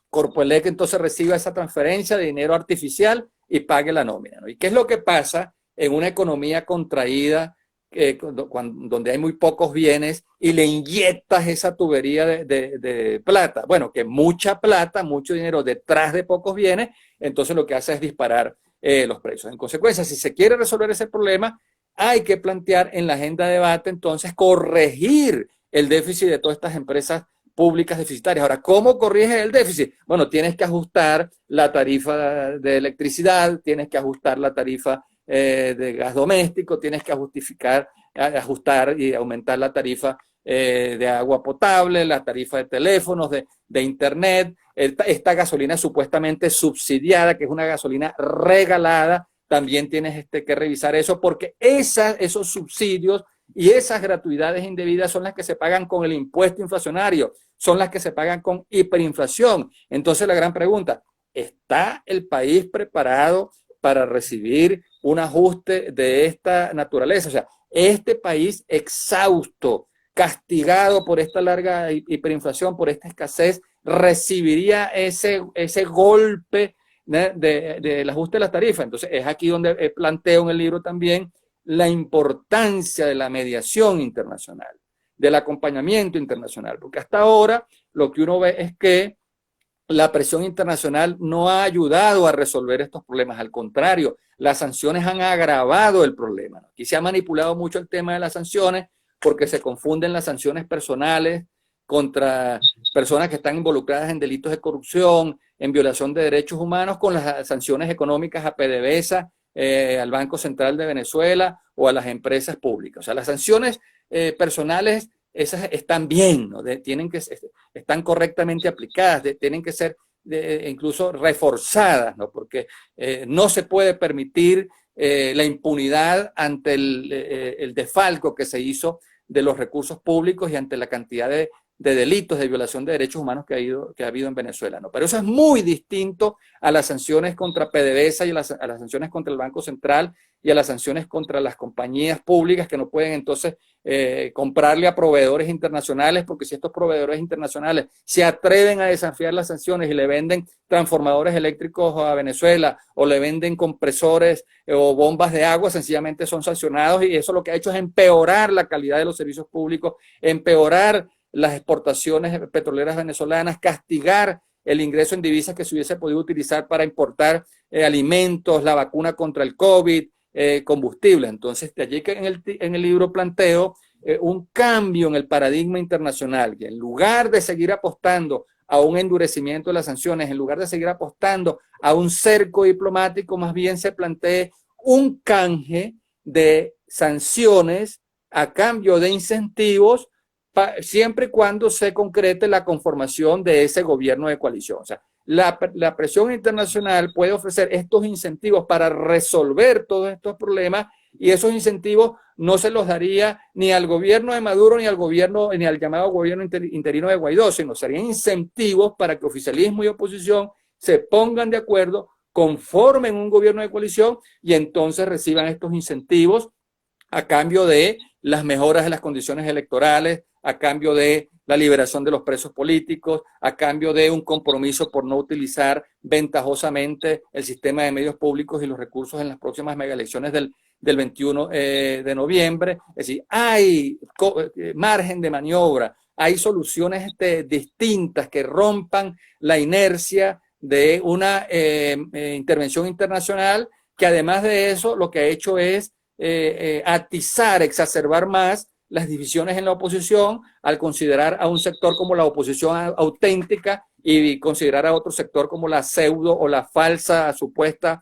Corpoelec entonces reciba esa transferencia de dinero artificial y pague la nómina, ¿no? ¿Y qué es lo que pasa en una economía contraída donde hay muy pocos bienes y le inyectas esa tubería de plata? Bueno, que mucha plata, mucho dinero detrás de pocos bienes, entonces lo que hace es disparar los precios. En consecuencia, si se quiere resolver ese problema, hay que plantear en la agenda de debate entonces corregir el déficit de todas estas empresas públicas deficitarias. Ahora, ¿cómo corriges el déficit? Bueno, tienes que ajustar la tarifa de electricidad, tienes que ajustar la tarifa de gas doméstico, tienes que ajustar y aumentar la tarifa de agua potable, la tarifa de teléfonos, de internet. Esta gasolina supuestamente subsidiada, que es una gasolina regalada, también tienes que revisar eso, porque esos subsidios y esas gratuidades indebidas son las que se pagan con el impuesto inflacionario, son las que se pagan con hiperinflación. Entonces la gran pregunta, ¿está el país preparado para recibir un ajuste de esta naturaleza? O sea, este país exhausto, castigado por esta larga hiperinflación, por esta escasez, recibiría ese golpe del ajuste de las tarifas. Entonces es aquí donde planteo en el libro también la importancia de la mediación internacional. del acompañamiento internacional, porque hasta ahora lo que uno ve es que la presión internacional no ha ayudado a resolver estos problemas. Al contrario, las sanciones han agravado el problema. Aquí se ha manipulado mucho el tema de las sanciones porque se confunden las sanciones personales contra personas que están involucradas en delitos de corrupción, en violación de derechos humanos, con las sanciones económicas a PDVSA, al Banco Central de Venezuela o a las empresas públicas. O sea, las sanciones personales, esas están bien, ¿no? Están correctamente aplicadas, tienen que ser incluso reforzadas, ¿no? Porque no se puede permitir la impunidad ante el desfalco que se hizo de los recursos públicos y ante la cantidad de delitos de violación de derechos humanos que ha habido en Venezuela, ¿no? Pero eso es muy distinto a las sanciones contra PDVSA y a las sanciones contra el Banco Central y a las sanciones contra las compañías públicas que no pueden entonces comprarle a proveedores internacionales, porque si estos proveedores internacionales se atreven a desafiar las sanciones y le venden transformadores eléctricos a Venezuela o le venden compresores o bombas de agua, sencillamente son sancionados, y eso lo que ha hecho es empeorar la calidad de los servicios públicos, empeorar las exportaciones petroleras venezolanas, castigar el ingreso en divisas que se hubiese podido utilizar para importar alimentos, la vacuna contra el COVID, combustible. Entonces, de allí que en el libro planteo un cambio en el paradigma internacional, que en lugar de seguir apostando a un endurecimiento de las sanciones, en lugar de seguir apostando a un cerco diplomático, más bien se plantee un canje de sanciones a cambio de incentivos, siempre y cuando se concrete la conformación de ese gobierno de coalición. O sea, la presión internacional puede ofrecer estos incentivos para resolver todos estos problemas, y esos incentivos no se los daría ni al gobierno de Maduro ni al llamado gobierno interino de Guaidó, sino serían incentivos para que oficialismo y oposición se pongan de acuerdo, conformen un gobierno de coalición y entonces reciban estos incentivos a cambio de las mejoras de las condiciones electorales, a cambio de la liberación de los presos políticos, a cambio de un compromiso por no utilizar ventajosamente el sistema de medios públicos y los recursos en las próximas megaelecciones del 21 de noviembre. Es decir, hay margen de maniobra, hay soluciones distintas que rompan la inercia de una intervención internacional, que además de eso lo que ha hecho es atizar, exacerbar más las divisiones en la oposición, al considerar a un sector como la oposición auténtica y considerar a otro sector como la pseudo o la falsa supuesta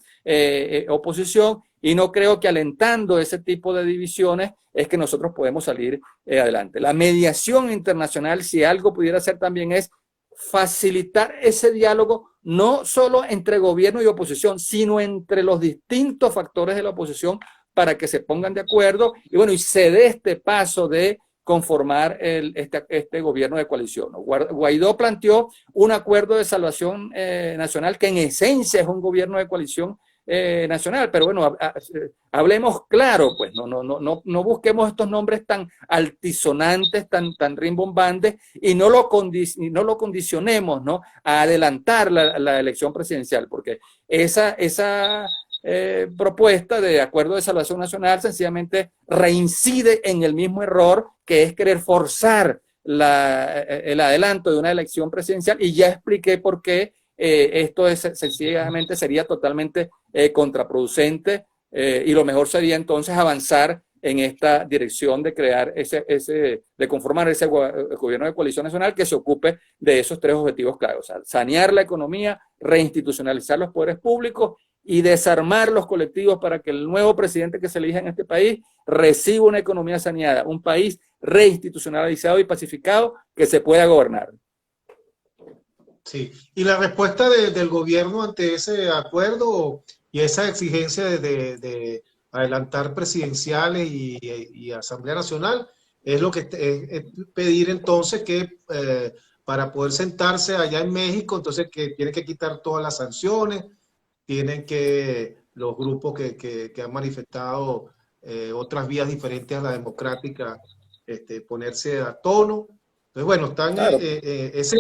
oposición. Y no creo que alentando ese tipo de divisiones es que nosotros podemos salir adelante. La mediación internacional, si algo pudiera hacer también, es facilitar ese diálogo no solo entre gobierno y oposición, sino entre los distintos factores de la oposición, para que se pongan de acuerdo y bueno, y se dé este paso de conformar este gobierno de coalición, ¿no? Guaidó planteó un acuerdo de salvación nacional que en esencia es un gobierno de coalición nacional, pero bueno, hablemos claro, pues no busquemos estos nombres tan altisonantes, tan rimbombantes, y no lo condicionemos, ¿no?, a adelantar la elección presidencial, porque esa propuesta de acuerdo de salvación nacional sencillamente reincide en el mismo error, que es querer forzar el adelanto de una elección presidencial, y ya expliqué por qué esto sencillamente sería totalmente contraproducente, y lo mejor sería entonces avanzar en esta dirección de crear de conformar ese gobierno de coalición nacional que se ocupe de esos tres objetivos claros: o sea, sanear la economía, reinstitucionalizar los poderes públicos y desarmar los colectivos para que el nuevo presidente que se elija en este país reciba una economía saneada, un país reinstitucionalizado y pacificado que se pueda gobernar. Sí, y la respuesta del gobierno ante ese acuerdo y esa exigencia de adelantar presidenciales y Asamblea Nacional es lo que es pedir entonces que para poder sentarse allá en México, entonces que tiene que quitar todas las sanciones, tienen que los grupos que han manifestado otras vías diferentes a la democrática ponerse a tono. Entonces, bueno, Claro. ese es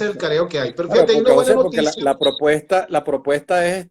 el careo que hay. Pero Claro, fíjate, hay una buena noticia. la propuesta es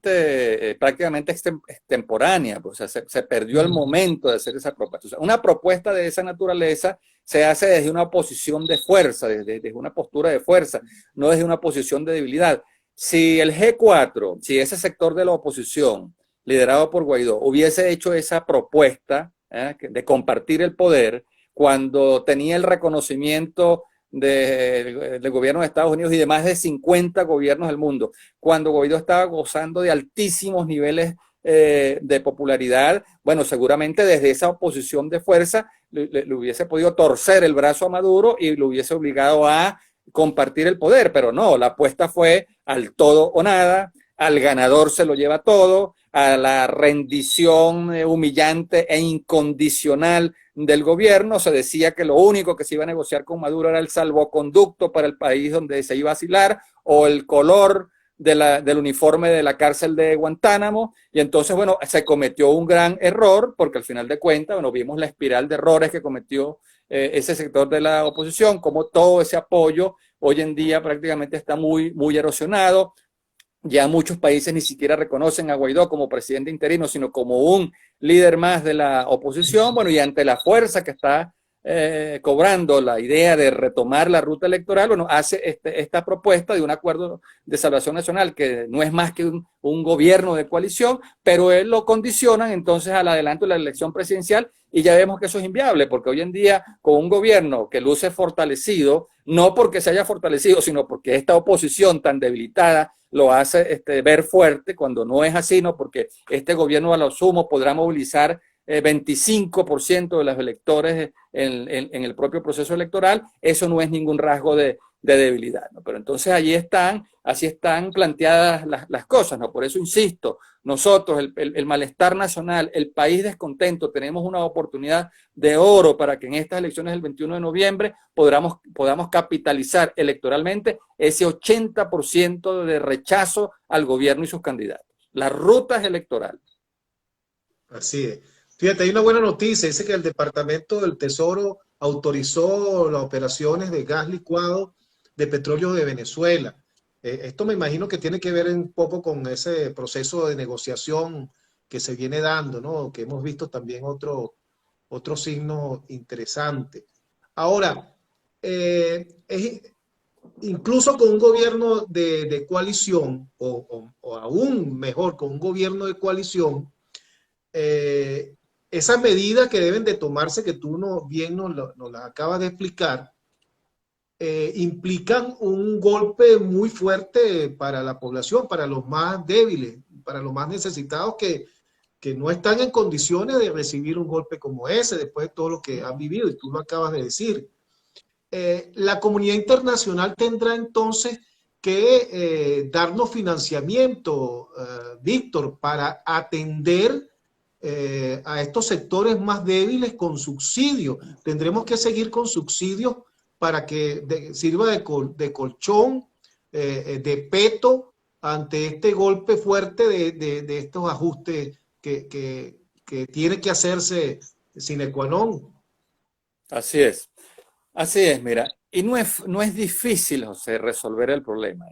prácticamente extemporánea, pues, o sea, se perdió el momento de hacer esa propuesta. O sea, una propuesta de esa naturaleza se hace desde una posición de fuerza, desde una postura de fuerza, no desde una posición de debilidad. Si el G4, si ese sector de la oposición, liderado por Guaidó, hubiese hecho esa propuesta de compartir el poder, cuando tenía el reconocimiento del gobierno de Estados Unidos y de más de 50 gobiernos del mundo, cuando Guaidó estaba gozando de altísimos niveles de popularidad, bueno, seguramente desde esa oposición de fuerza le hubiese podido torcer el brazo a Maduro y lo hubiese obligado a compartir el poder, pero no, la apuesta fue al todo o nada, al ganador se lo lleva todo, a la rendición humillante e incondicional del gobierno. Se decía que lo único que se iba a negociar con Maduro era el salvoconducto para el país donde se iba a asilar o el color del uniforme de la cárcel de Guantánamo, y entonces, bueno, se cometió un gran error, porque al final de cuentas, bueno, vimos la espiral de errores que cometió ese sector de la oposición, como todo ese apoyo hoy en día prácticamente está muy, muy erosionado. Ya muchos países ni siquiera reconocen a Guaidó como presidente interino, sino como un líder más de la oposición. Bueno, y ante la fuerza que está cobrando la idea de retomar la ruta electoral, bueno, hace esta propuesta de un acuerdo de salvación nacional que no es más que un gobierno de coalición, pero él lo condicionan entonces al adelanto de la elección presidencial, y ya vemos que eso es inviable, porque hoy en día con un gobierno que luce fortalecido, no porque se haya fortalecido, sino porque esta oposición tan debilitada lo hace ver fuerte, cuando no es así, ¿no? Porque este gobierno a lo sumo podrá movilizar 25% de los electores en el propio proceso electoral. Eso no es ningún rasgo de debilidad, ¿no? Pero entonces así están planteadas las cosas, ¿no? Por eso insisto, nosotros, el malestar nacional, el país descontento, tenemos una oportunidad de oro para que en estas elecciones del 21 de noviembre podamos capitalizar electoralmente ese 80% de rechazo al gobierno y sus candidatos. Las rutas electorales. Así es. Fíjate, hay una buena noticia, dice que el Departamento del Tesoro autorizó las operaciones de gas licuado de petróleo de Venezuela. Esto me imagino que tiene que ver un poco con ese proceso de negociación que se viene dando, ¿no? Que hemos visto también otro signo interesante. Ahora, incluso con un gobierno de coalición, o aún mejor, con un gobierno de coalición, esas medidas que deben de tomarse, que tú bien nos las acabas de explicar, implican un golpe muy fuerte para la población, para los más débiles, para los más necesitados que no están en condiciones de recibir un golpe como ese después de todo lo que han vivido, y tú lo acabas de decir. La comunidad internacional tendrá entonces que darnos financiamiento, Víctor, para atender a estos sectores más débiles con subsidios. Tendremos que seguir con subsidios para que sirva de colchón, de peto ante este golpe fuerte de estos ajustes que tiene que hacerse sine qua non. Así es, mira, y no es difícil, José, resolver el problema.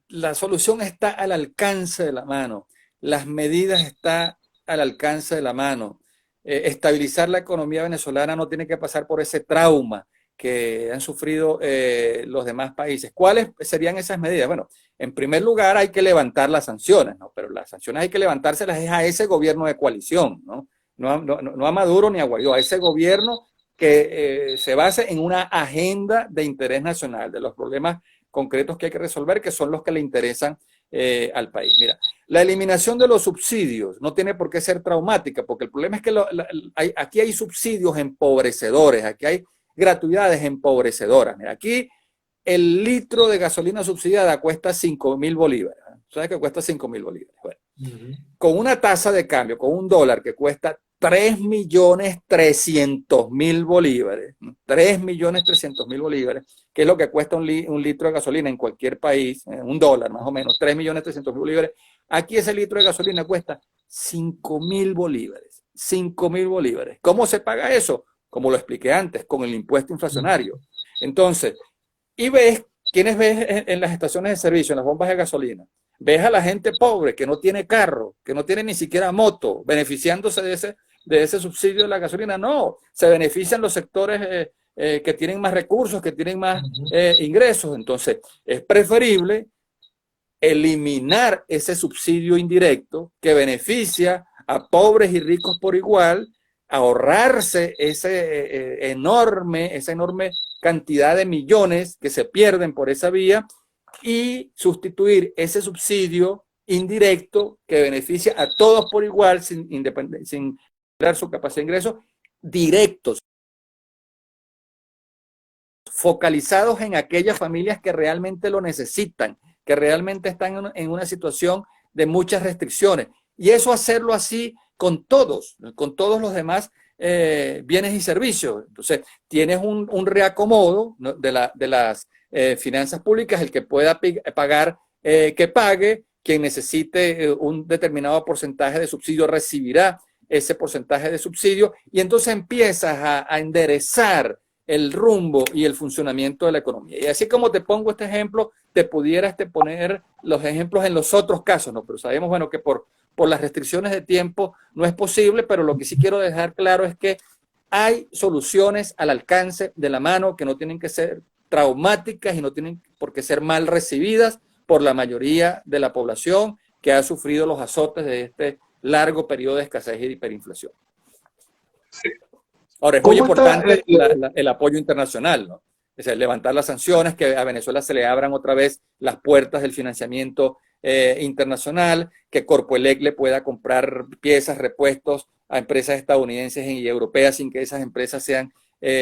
La solución está al alcance de la mano. Las medidas están al alcance de la mano. Estabilizar la economía venezolana no tiene que pasar por ese trauma que han sufrido los demás países. ¿Cuáles serían esas medidas? Bueno, en primer lugar hay que levantar las sanciones, ¿no? Pero las sanciones hay que levantárselas a ese gobierno de coalición, ¿no? No a Maduro ni a Guaidó, a ese gobierno que se base en una agenda de interés nacional, de los problemas concretos que hay que resolver, que son los que le interesan al país. Mira, la eliminación de los subsidios no tiene por qué ser traumática, porque el problema es que aquí hay subsidios empobrecedores, aquí hay gratuidades empobrecedoras. Mira, aquí el litro de gasolina subsidiada cuesta 5.000 bolívares. ¿Sabes que cuesta 5.000 bolívares? Bueno, con una tasa de cambio, con un dólar que cuesta 3.300.000 bolívares, 3.300.000 bolívares, que es lo que cuesta un litro de gasolina en cualquier país, un dólar más o menos, 3.300.000 bolívares. Aquí ese litro de gasolina cuesta 5.000 bolívares, 5.000 bolívares. ¿Cómo se paga eso? Como lo expliqué antes, con el impuesto inflacionario. Entonces, y ¿quiénes ves en las estaciones de servicio, en las bombas de gasolina? Ves a la gente pobre que no tiene carro, que no tiene ni siquiera moto, beneficiándose de ese de ese subsidio de la gasolina. No, se benefician los sectores que tienen más recursos, que tienen más ingresos. Entonces, es preferible eliminar ese subsidio indirecto que beneficia a pobres y ricos por igual, ahorrarse esa enorme cantidad de millones que se pierden por esa vía y sustituir ese subsidio indirecto que beneficia a todos por igual sin dar su capacidad de ingreso, directos, focalizados en aquellas familias que realmente lo necesitan, que realmente están en una situación de muchas restricciones. Y eso hacerlo así con todos los demás bienes y servicios. Entonces, tienes un reacomodo, ¿no?, de las finanzas públicas, el que pueda pagar, que pague, quien necesite un determinado porcentaje de subsidio recibirá ese porcentaje de subsidio, y entonces empiezas a enderezar el rumbo y el funcionamiento de la economía. Y así como te pongo este ejemplo, te pudieras poner los ejemplos en los otros casos, ¿no? Pero sabemos, bueno, que por las restricciones de tiempo no es posible, pero lo que sí quiero dejar claro es que hay soluciones al alcance de la mano que no tienen que ser traumáticas y no tienen por qué ser mal recibidas por la mayoría de la población que ha sufrido los azotes de este largo periodo de escasez y de hiperinflación. Sí. Ahora, es muy importante el apoyo internacional, ¿no? Es decir, levantar las sanciones, que a Venezuela se le abran otra vez las puertas del financiamiento internacional, que Corpoelec le pueda comprar piezas, repuestos a empresas estadounidenses y europeas sin que esas empresas sean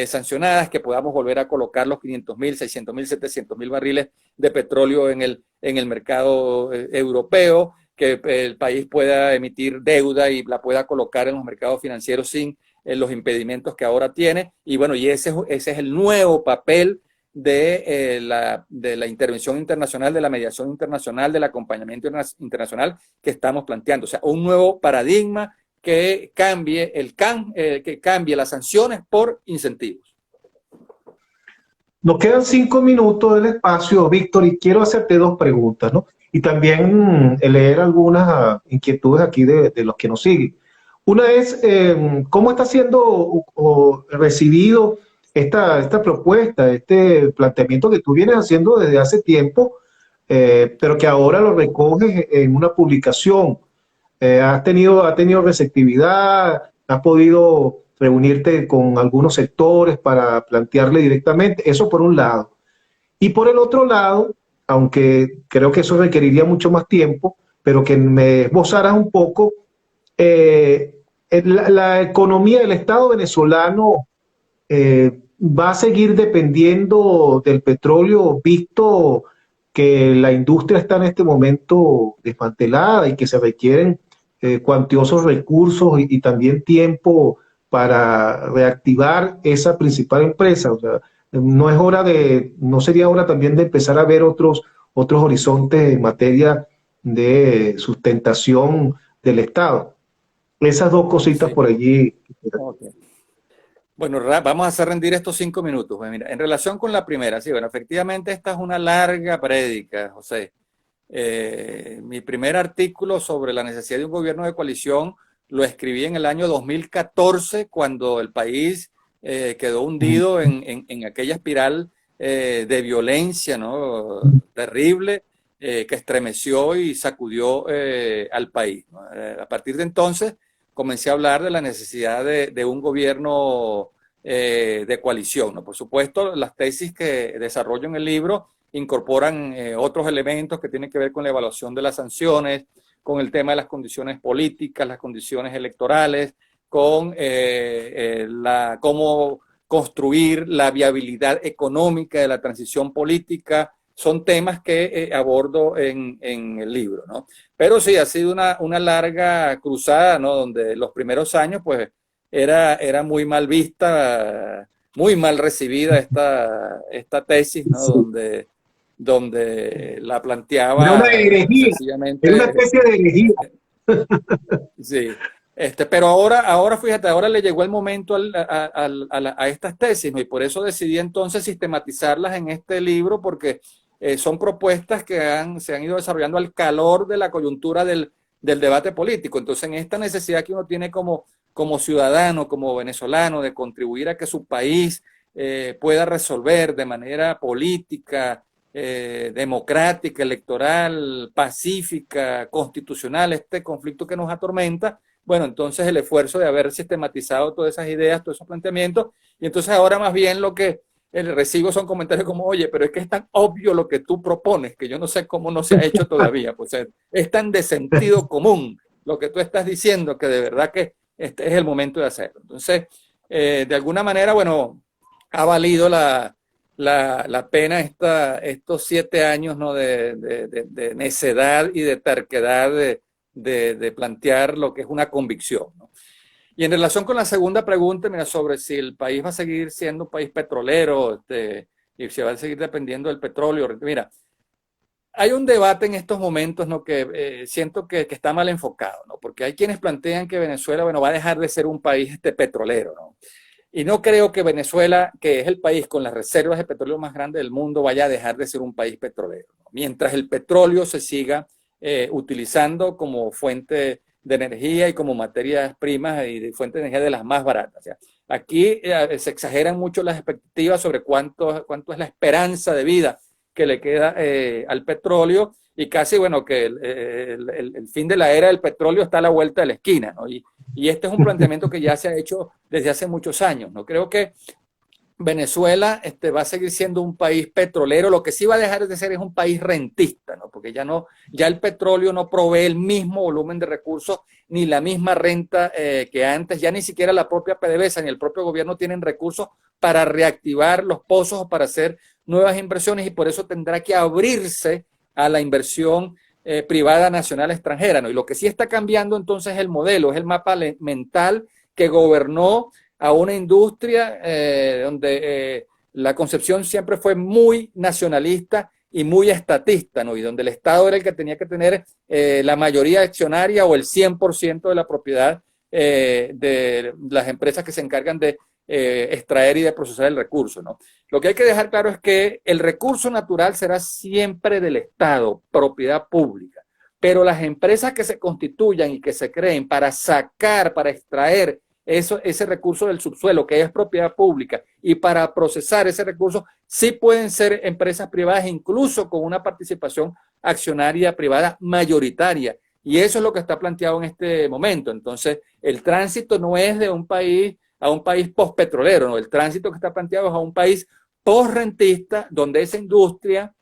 sancionadas, que podamos volver a colocar los 500.000, 600.000, 700.000 barriles de petróleo en el mercado europeo, que el país pueda emitir deuda y la pueda colocar en los mercados financieros sin los impedimentos que ahora tiene. Y bueno, y ese es el nuevo papel de la intervención internacional, de la mediación internacional, del acompañamiento internacional que estamos planteando. O sea, un nuevo paradigma que cambie, que cambie las sanciones por incentivos. Nos quedan 5 minutos del espacio, Víctor, y quiero hacerte 2 preguntas, ¿no? Y también leer algunas inquietudes aquí de los que nos siguen. Una es, ¿cómo está siendo recibido esta propuesta, este planteamiento que tú vienes haciendo desde hace tiempo, pero que ahora lo recoges en una publicación? ¿Ha tenido receptividad? ¿Has podido reunirte con algunos sectores para plantearle directamente? Eso por un lado. Y por el otro lado, aunque creo que eso requeriría mucho más tiempo, pero que me esbozaras un poco, la economía del Estado venezolano va a seguir dependiendo del petróleo, visto que la industria está en este momento desmantelada y que se requieren cuantiosos recursos y también tiempo para reactivar esa principal empresa. O sea, no sería hora también de empezar a ver otros horizontes en materia de sustentación del Estado. Esas 2 cositas por allí. Okay. Bueno, vamos a hacer rendir estos 5 minutos. Pues mira, en relación con la primera, sí, bueno, efectivamente esta es una larga prédica, José. Mi primer artículo sobre la necesidad de un gobierno de coalición lo escribí en el año 2014, cuando el país quedó hundido en aquella espiral de violencia, ¿no?, terrible, que estremeció y sacudió al país, ¿no? A partir de entonces comencé a hablar de la necesidad de un gobierno de coalición, ¿no? Por supuesto, las tesis que desarrollo en el libro incorporan otros elementos que tienen que ver con la evaluación de las sanciones, con el tema de las condiciones políticas, las condiciones electorales, con cómo construir la viabilidad económica de la transición política. Son temas que abordo en el libro, ¿no? Pero sí, ha sido una larga cruzada, ¿no?, donde los primeros años, pues, era muy mal vista, muy mal recibida esta tesis, ¿no? Sí. Donde la planteaba. Era una herejía, era una especie de herejía. Sí. Pero ahora, fíjate, ahora le llegó el momento a estas tesis, ¿no? Y por eso decidí entonces sistematizarlas en este libro, porque son propuestas que se han ido desarrollando al calor de la coyuntura del debate político. Entonces, en esta necesidad que uno tiene como como ciudadano, como venezolano, de contribuir a que su país pueda resolver de manera política, democrática, electoral, pacífica, constitucional, este conflicto que nos atormenta, bueno, entonces el esfuerzo de haber sistematizado todas esas ideas, todos esos planteamientos, y entonces ahora más bien lo que recibo son comentarios como, oye, pero es que es tan obvio lo que tú propones, que yo no sé cómo no se ha hecho todavía, pues es tan de sentido común lo que tú estás diciendo, que de verdad que este es el momento de hacerlo. Entonces, de alguna manera, bueno, ha valido la pena estos 7 años, ¿no? de necedad y de terquedad de plantear lo que es una convicción, ¿no? Y en relación con la segunda pregunta, mira, sobre si el país va a seguir siendo un país petrolero, y si va a seguir dependiendo del petróleo, mira, hay un debate en estos momentos, ¿no? que siento que está mal enfocado, ¿no? Porque hay quienes plantean que Venezuela, bueno, va a dejar de ser un país petrolero, ¿no? Y no creo que Venezuela, que es el país con las reservas de petróleo más grandes del mundo, vaya a dejar de ser un país petrolero, ¿no? Mientras el petróleo se siga utilizando como fuente de energía y como materias primas y de fuente de energía de las más baratas. O sea, aquí se exageran mucho las expectativas sobre cuánto es la esperanza de vida que le queda al petróleo, y casi, bueno, que el fin de la era del petróleo está a la vuelta de la esquina, ¿no? Y este es un planteamiento que ya se ha hecho desde hace muchos años, ¿no? Creo que Venezuela va a seguir siendo un país petrolero. Lo que sí va a dejar de ser es un país rentista, ¿no? Porque ya el petróleo no provee el mismo volumen de recursos ni la misma renta que antes. Ya ni siquiera la propia PDVSA ni el propio gobierno tienen recursos para reactivar los pozos o para hacer nuevas inversiones, y por eso tendrá que abrirse a la inversión privada nacional extranjera, ¿no? Y lo que sí está cambiando entonces es el modelo, es el mapa mental que gobernó a una industria donde la concepción siempre fue muy nacionalista y muy estatista, ¿no? Y donde el Estado era el que tenía que tener la mayoría accionaria o el 100% de la propiedad de las empresas que se encargan de extraer y de procesar el recurso, ¿no? Lo que hay que dejar claro es que el recurso natural será siempre del Estado, propiedad pública, pero las empresas que se constituyan y que se creen para sacar, para extraer ese recurso del subsuelo, que es propiedad pública, y para procesar ese recurso, sí pueden ser empresas privadas, incluso con una participación accionaria privada mayoritaria. Y eso es lo que está planteado en este momento. Entonces, el tránsito no es de un país a un país postpetrolero, ¿no? El tránsito que está planteado es a un país postrentista, donde esa industria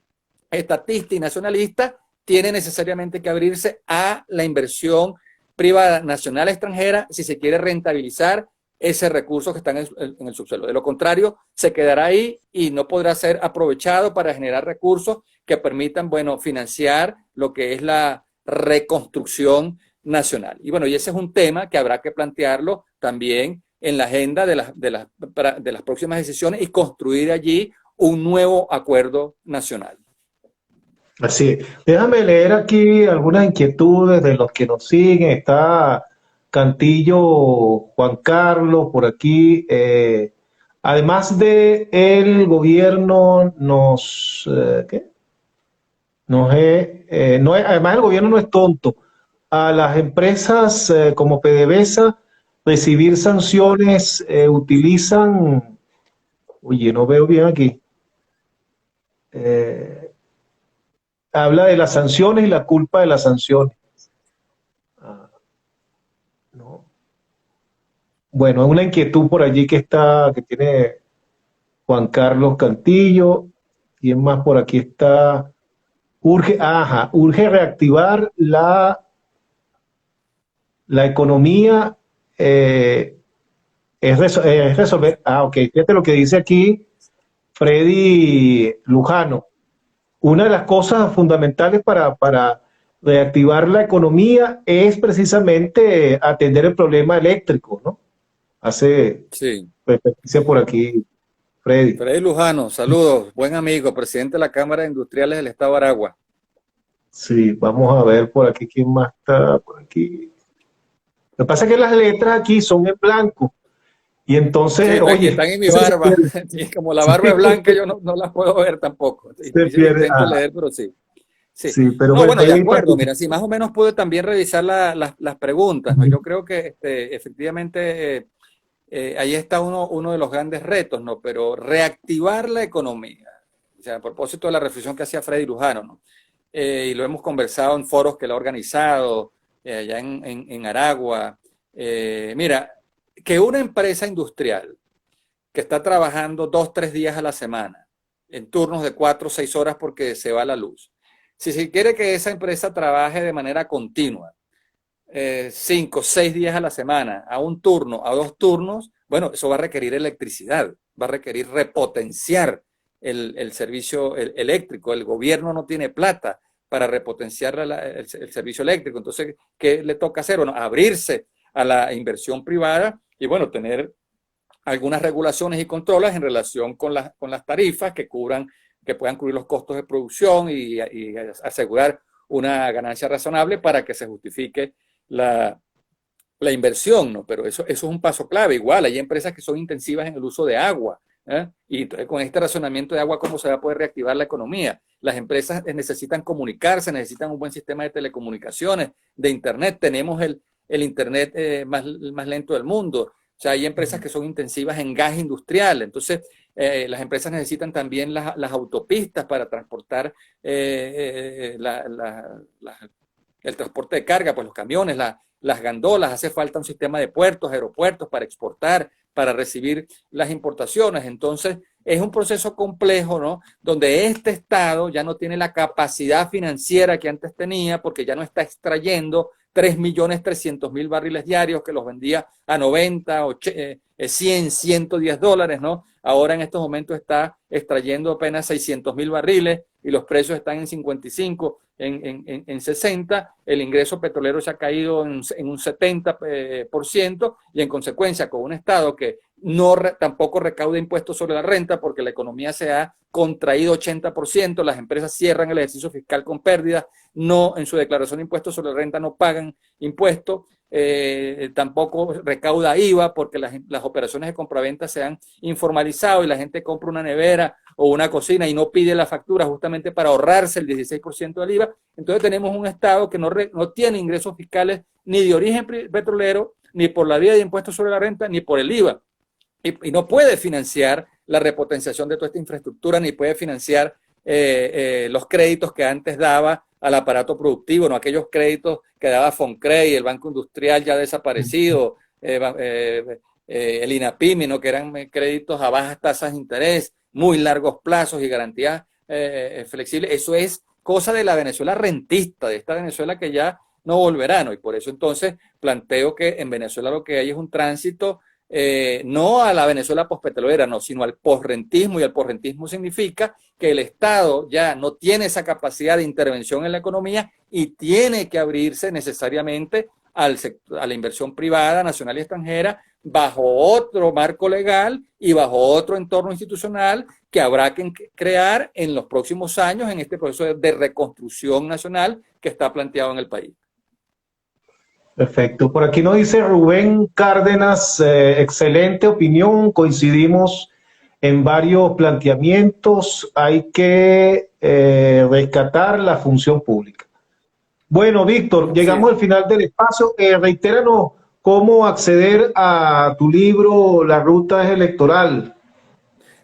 estatista y nacionalista tiene necesariamente que abrirse a la inversión privada nacional extranjera si se quiere rentabilizar ese recurso que está en el subsuelo. De lo contrario, se quedará ahí y no podrá ser aprovechado para generar recursos que permitan, bueno, financiar lo que es la reconstrucción nacional. Y bueno, y ese es un tema que habrá que plantearlo también en la agenda de las próximas decisiones y construir allí un nuevo acuerdo nacional. Así es. Déjame leer aquí algunas inquietudes de los que nos siguen. Está Cantillo Juan Carlos por aquí. Además de el gobierno ¿qué? Además el gobierno no es tonto. A las empresas como PDVSA recibir sanciones utilizan, oye, no veo bien aquí. Habla de las sanciones y la culpa de las sanciones. No. Bueno, es una inquietud por allí que tiene Juan Carlos Cantillo. ¿Quién más por aquí está? Urge reactivar la economía, es resolver. Ok, fíjate lo que dice aquí Freddy Lujano. Una de las cosas fundamentales para reactivar la economía es precisamente atender el problema eléctrico, ¿no? Hace referencia por aquí Freddy. Freddy Lujano, saludos, buen amigo, presidente de la Cámara de Industriales del Estado de Aragua. Sí, vamos a ver por aquí quién más está por aquí. Lo que pasa es que las letras aquí son en blanco. Y entonces, sí, oye, están en mi barba. Y como la barba es blanca, yo no las puedo ver tampoco. Intento leer, pero sí. Sí. Sí, pero No, bueno, bueno, ahí de hay acuerdo. Mira, sí, más o menos pude también revisar las preguntas, ¿no? Yo creo que efectivamente ahí está uno de los grandes retos, ¿no? Pero reactivar la economía, o sea, a propósito de la reflexión que hacía Freddy Lujano, ¿no? Y lo hemos conversado en foros que él ha organizado, allá en Aragua. Mira, que una empresa industrial que está trabajando 2, 3 días a la semana, en turnos de 4 o 6 horas porque se va la luz. Si se quiere que esa empresa trabaje de manera continua, 5, 6 días a la semana, a un turno, a 2 turnos, bueno, eso va a requerir electricidad, va a requerir repotenciar el servicio eléctrico. El gobierno no tiene plata para repotenciar el servicio eléctrico. Entonces, ¿qué le toca hacer? Bueno, abrirse a la inversión privada y, bueno, tener algunas regulaciones y controles en relación con las tarifas que puedan cubrir los costos de producción y asegurar una ganancia razonable para que se justifique la, la inversión, ¿no? Pero eso es un paso clave. Igual, hay empresas que son intensivas en el uso de agua, ¿eh? Y entonces, con este razonamiento de agua, ¿cómo se va a poder reactivar la economía? Las empresas necesitan comunicarse, necesitan un buen sistema de telecomunicaciones, de Internet. Tenemos el Internet más lento del mundo. O sea, hay empresas que son intensivas en gas industrial. Entonces, las empresas necesitan también las autopistas para transportar el transporte de carga, pues los camiones, las gandolas. Hace falta un sistema de puertos, aeropuertos para exportar, para recibir las importaciones. Entonces, es un proceso complejo, ¿no? Donde este Estado ya no tiene la capacidad financiera que antes tenía, porque ya no está extrayendo 3.300.000 barriles diarios que los vendía a 90, 100, $110, ¿no? Ahora en estos momentos está extrayendo apenas 600.000 barriles y los precios están en 55, en 60. El ingreso petrolero se ha caído en un 70%, y en consecuencia, con un Estado que tampoco recauda impuestos sobre la renta porque la economía se ha contraído 80%, las empresas cierran el ejercicio fiscal con pérdidas, no, en su declaración de impuestos sobre la renta no pagan impuestos, tampoco recauda IVA porque las operaciones de compraventa se han informalizado y la gente compra una nevera o una cocina y no pide la factura justamente para ahorrarse el 16% del IVA. Entonces tenemos un Estado que no tiene ingresos fiscales ni de origen petrolero, ni por la vía de impuestos sobre la renta, ni por el IVA. Y no puede financiar la repotenciación de toda esta infraestructura, ni puede financiar los créditos que antes daba al aparato productivo, no aquellos créditos que daba Foncrey, el Banco Industrial ya desaparecido, el INAPIMI, ¿no? Que eran créditos a bajas tasas de interés, muy largos plazos y garantías flexibles. Eso es cosa de la Venezuela rentista, de esta Venezuela que ya no volverá, ¿no? Y por eso entonces planteo que en Venezuela lo que hay es un tránsito no a la Venezuela pospetrolera, no, sino al posrentismo, y el posrentismo significa que el Estado ya no tiene esa capacidad de intervención en la economía y tiene que abrirse necesariamente a la inversión privada, nacional y extranjera, bajo otro marco legal y bajo otro entorno institucional que habrá que crear en los próximos años en este proceso de reconstrucción nacional que está planteado en el país. Perfecto. Por aquí nos dice Rubén Cárdenas, excelente opinión, coincidimos en varios planteamientos, hay que rescatar la función pública. Bueno, Víctor, llegamos al final del espacio. Reitéranos cómo acceder a tu libro La Ruta es Electoral.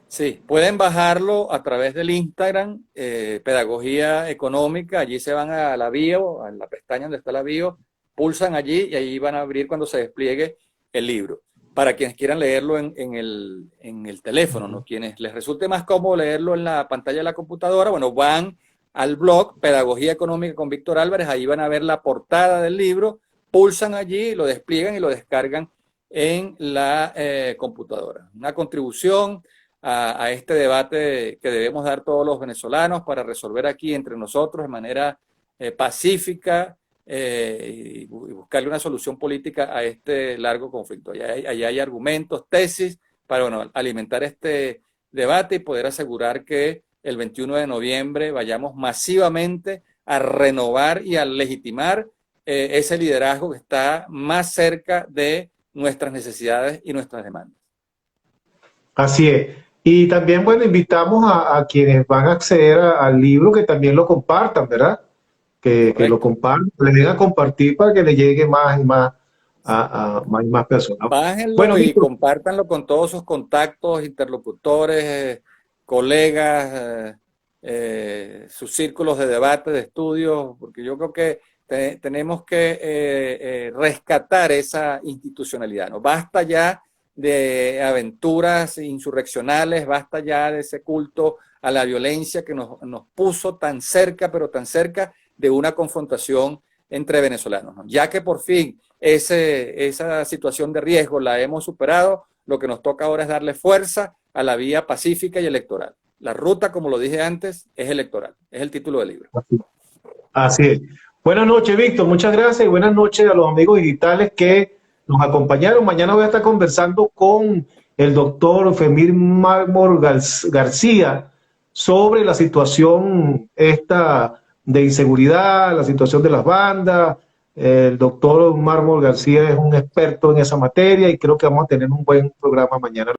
Sí, pueden bajarlo a través del Instagram, Pedagogía Económica. Allí se van a la bio, a la pestaña donde está la bio, pulsan allí y ahí van a abrir cuando se despliegue el libro. Para quienes quieran leerlo en el teléfono, ¿no? Quienes les resulte más cómodo leerlo en la pantalla de la computadora, bueno, van al blog Pedagogía Económica con Víctor Álvarez, ahí van a ver la portada del libro, pulsan allí, lo despliegan y lo descargan en la computadora. Una contribución a este debate que debemos dar todos los venezolanos para resolver aquí entre nosotros de manera pacífica, y buscarle una solución política a este largo conflicto. Allá hay argumentos, tesis para, bueno, alimentar este debate y poder asegurar que el 21 de noviembre vayamos masivamente a renovar y a legitimar ese liderazgo que está más cerca de nuestras necesidades y nuestras demandas. Así es. Y también, bueno, invitamos a quienes van a acceder al libro que también lo compartan, ¿verdad? que lo Correcto. compartan, le den a compartir para que le llegue más y más a más y más personas. Bueno, Bájenlo y Víctor, compártanlo con todos sus contactos, interlocutores, colegas, sus círculos de debate, de estudio, porque yo creo que tenemos que rescatar esa institucionalidad, ¿no? Basta ya de aventuras insurreccionales, basta ya de ese culto a la violencia que nos puso tan cerca, pero tan cerca de una confrontación entre venezolanos, ¿no? Ya que por fin esa situación de riesgo la hemos superado, lo que nos toca ahora es darle fuerza a la vía pacífica y electoral. La ruta, como lo dije antes, es electoral, es el título del libro. así es. Buenas noches, Víctor, muchas gracias y buenas noches a los amigos digitales que nos acompañaron. Mañana voy a estar conversando con el doctor Femir Mármol García sobre la situación esta de inseguridad, la situación de las bandas. El doctor Mármol García es un experto en esa materia y creo que vamos a tener un buen programa mañana.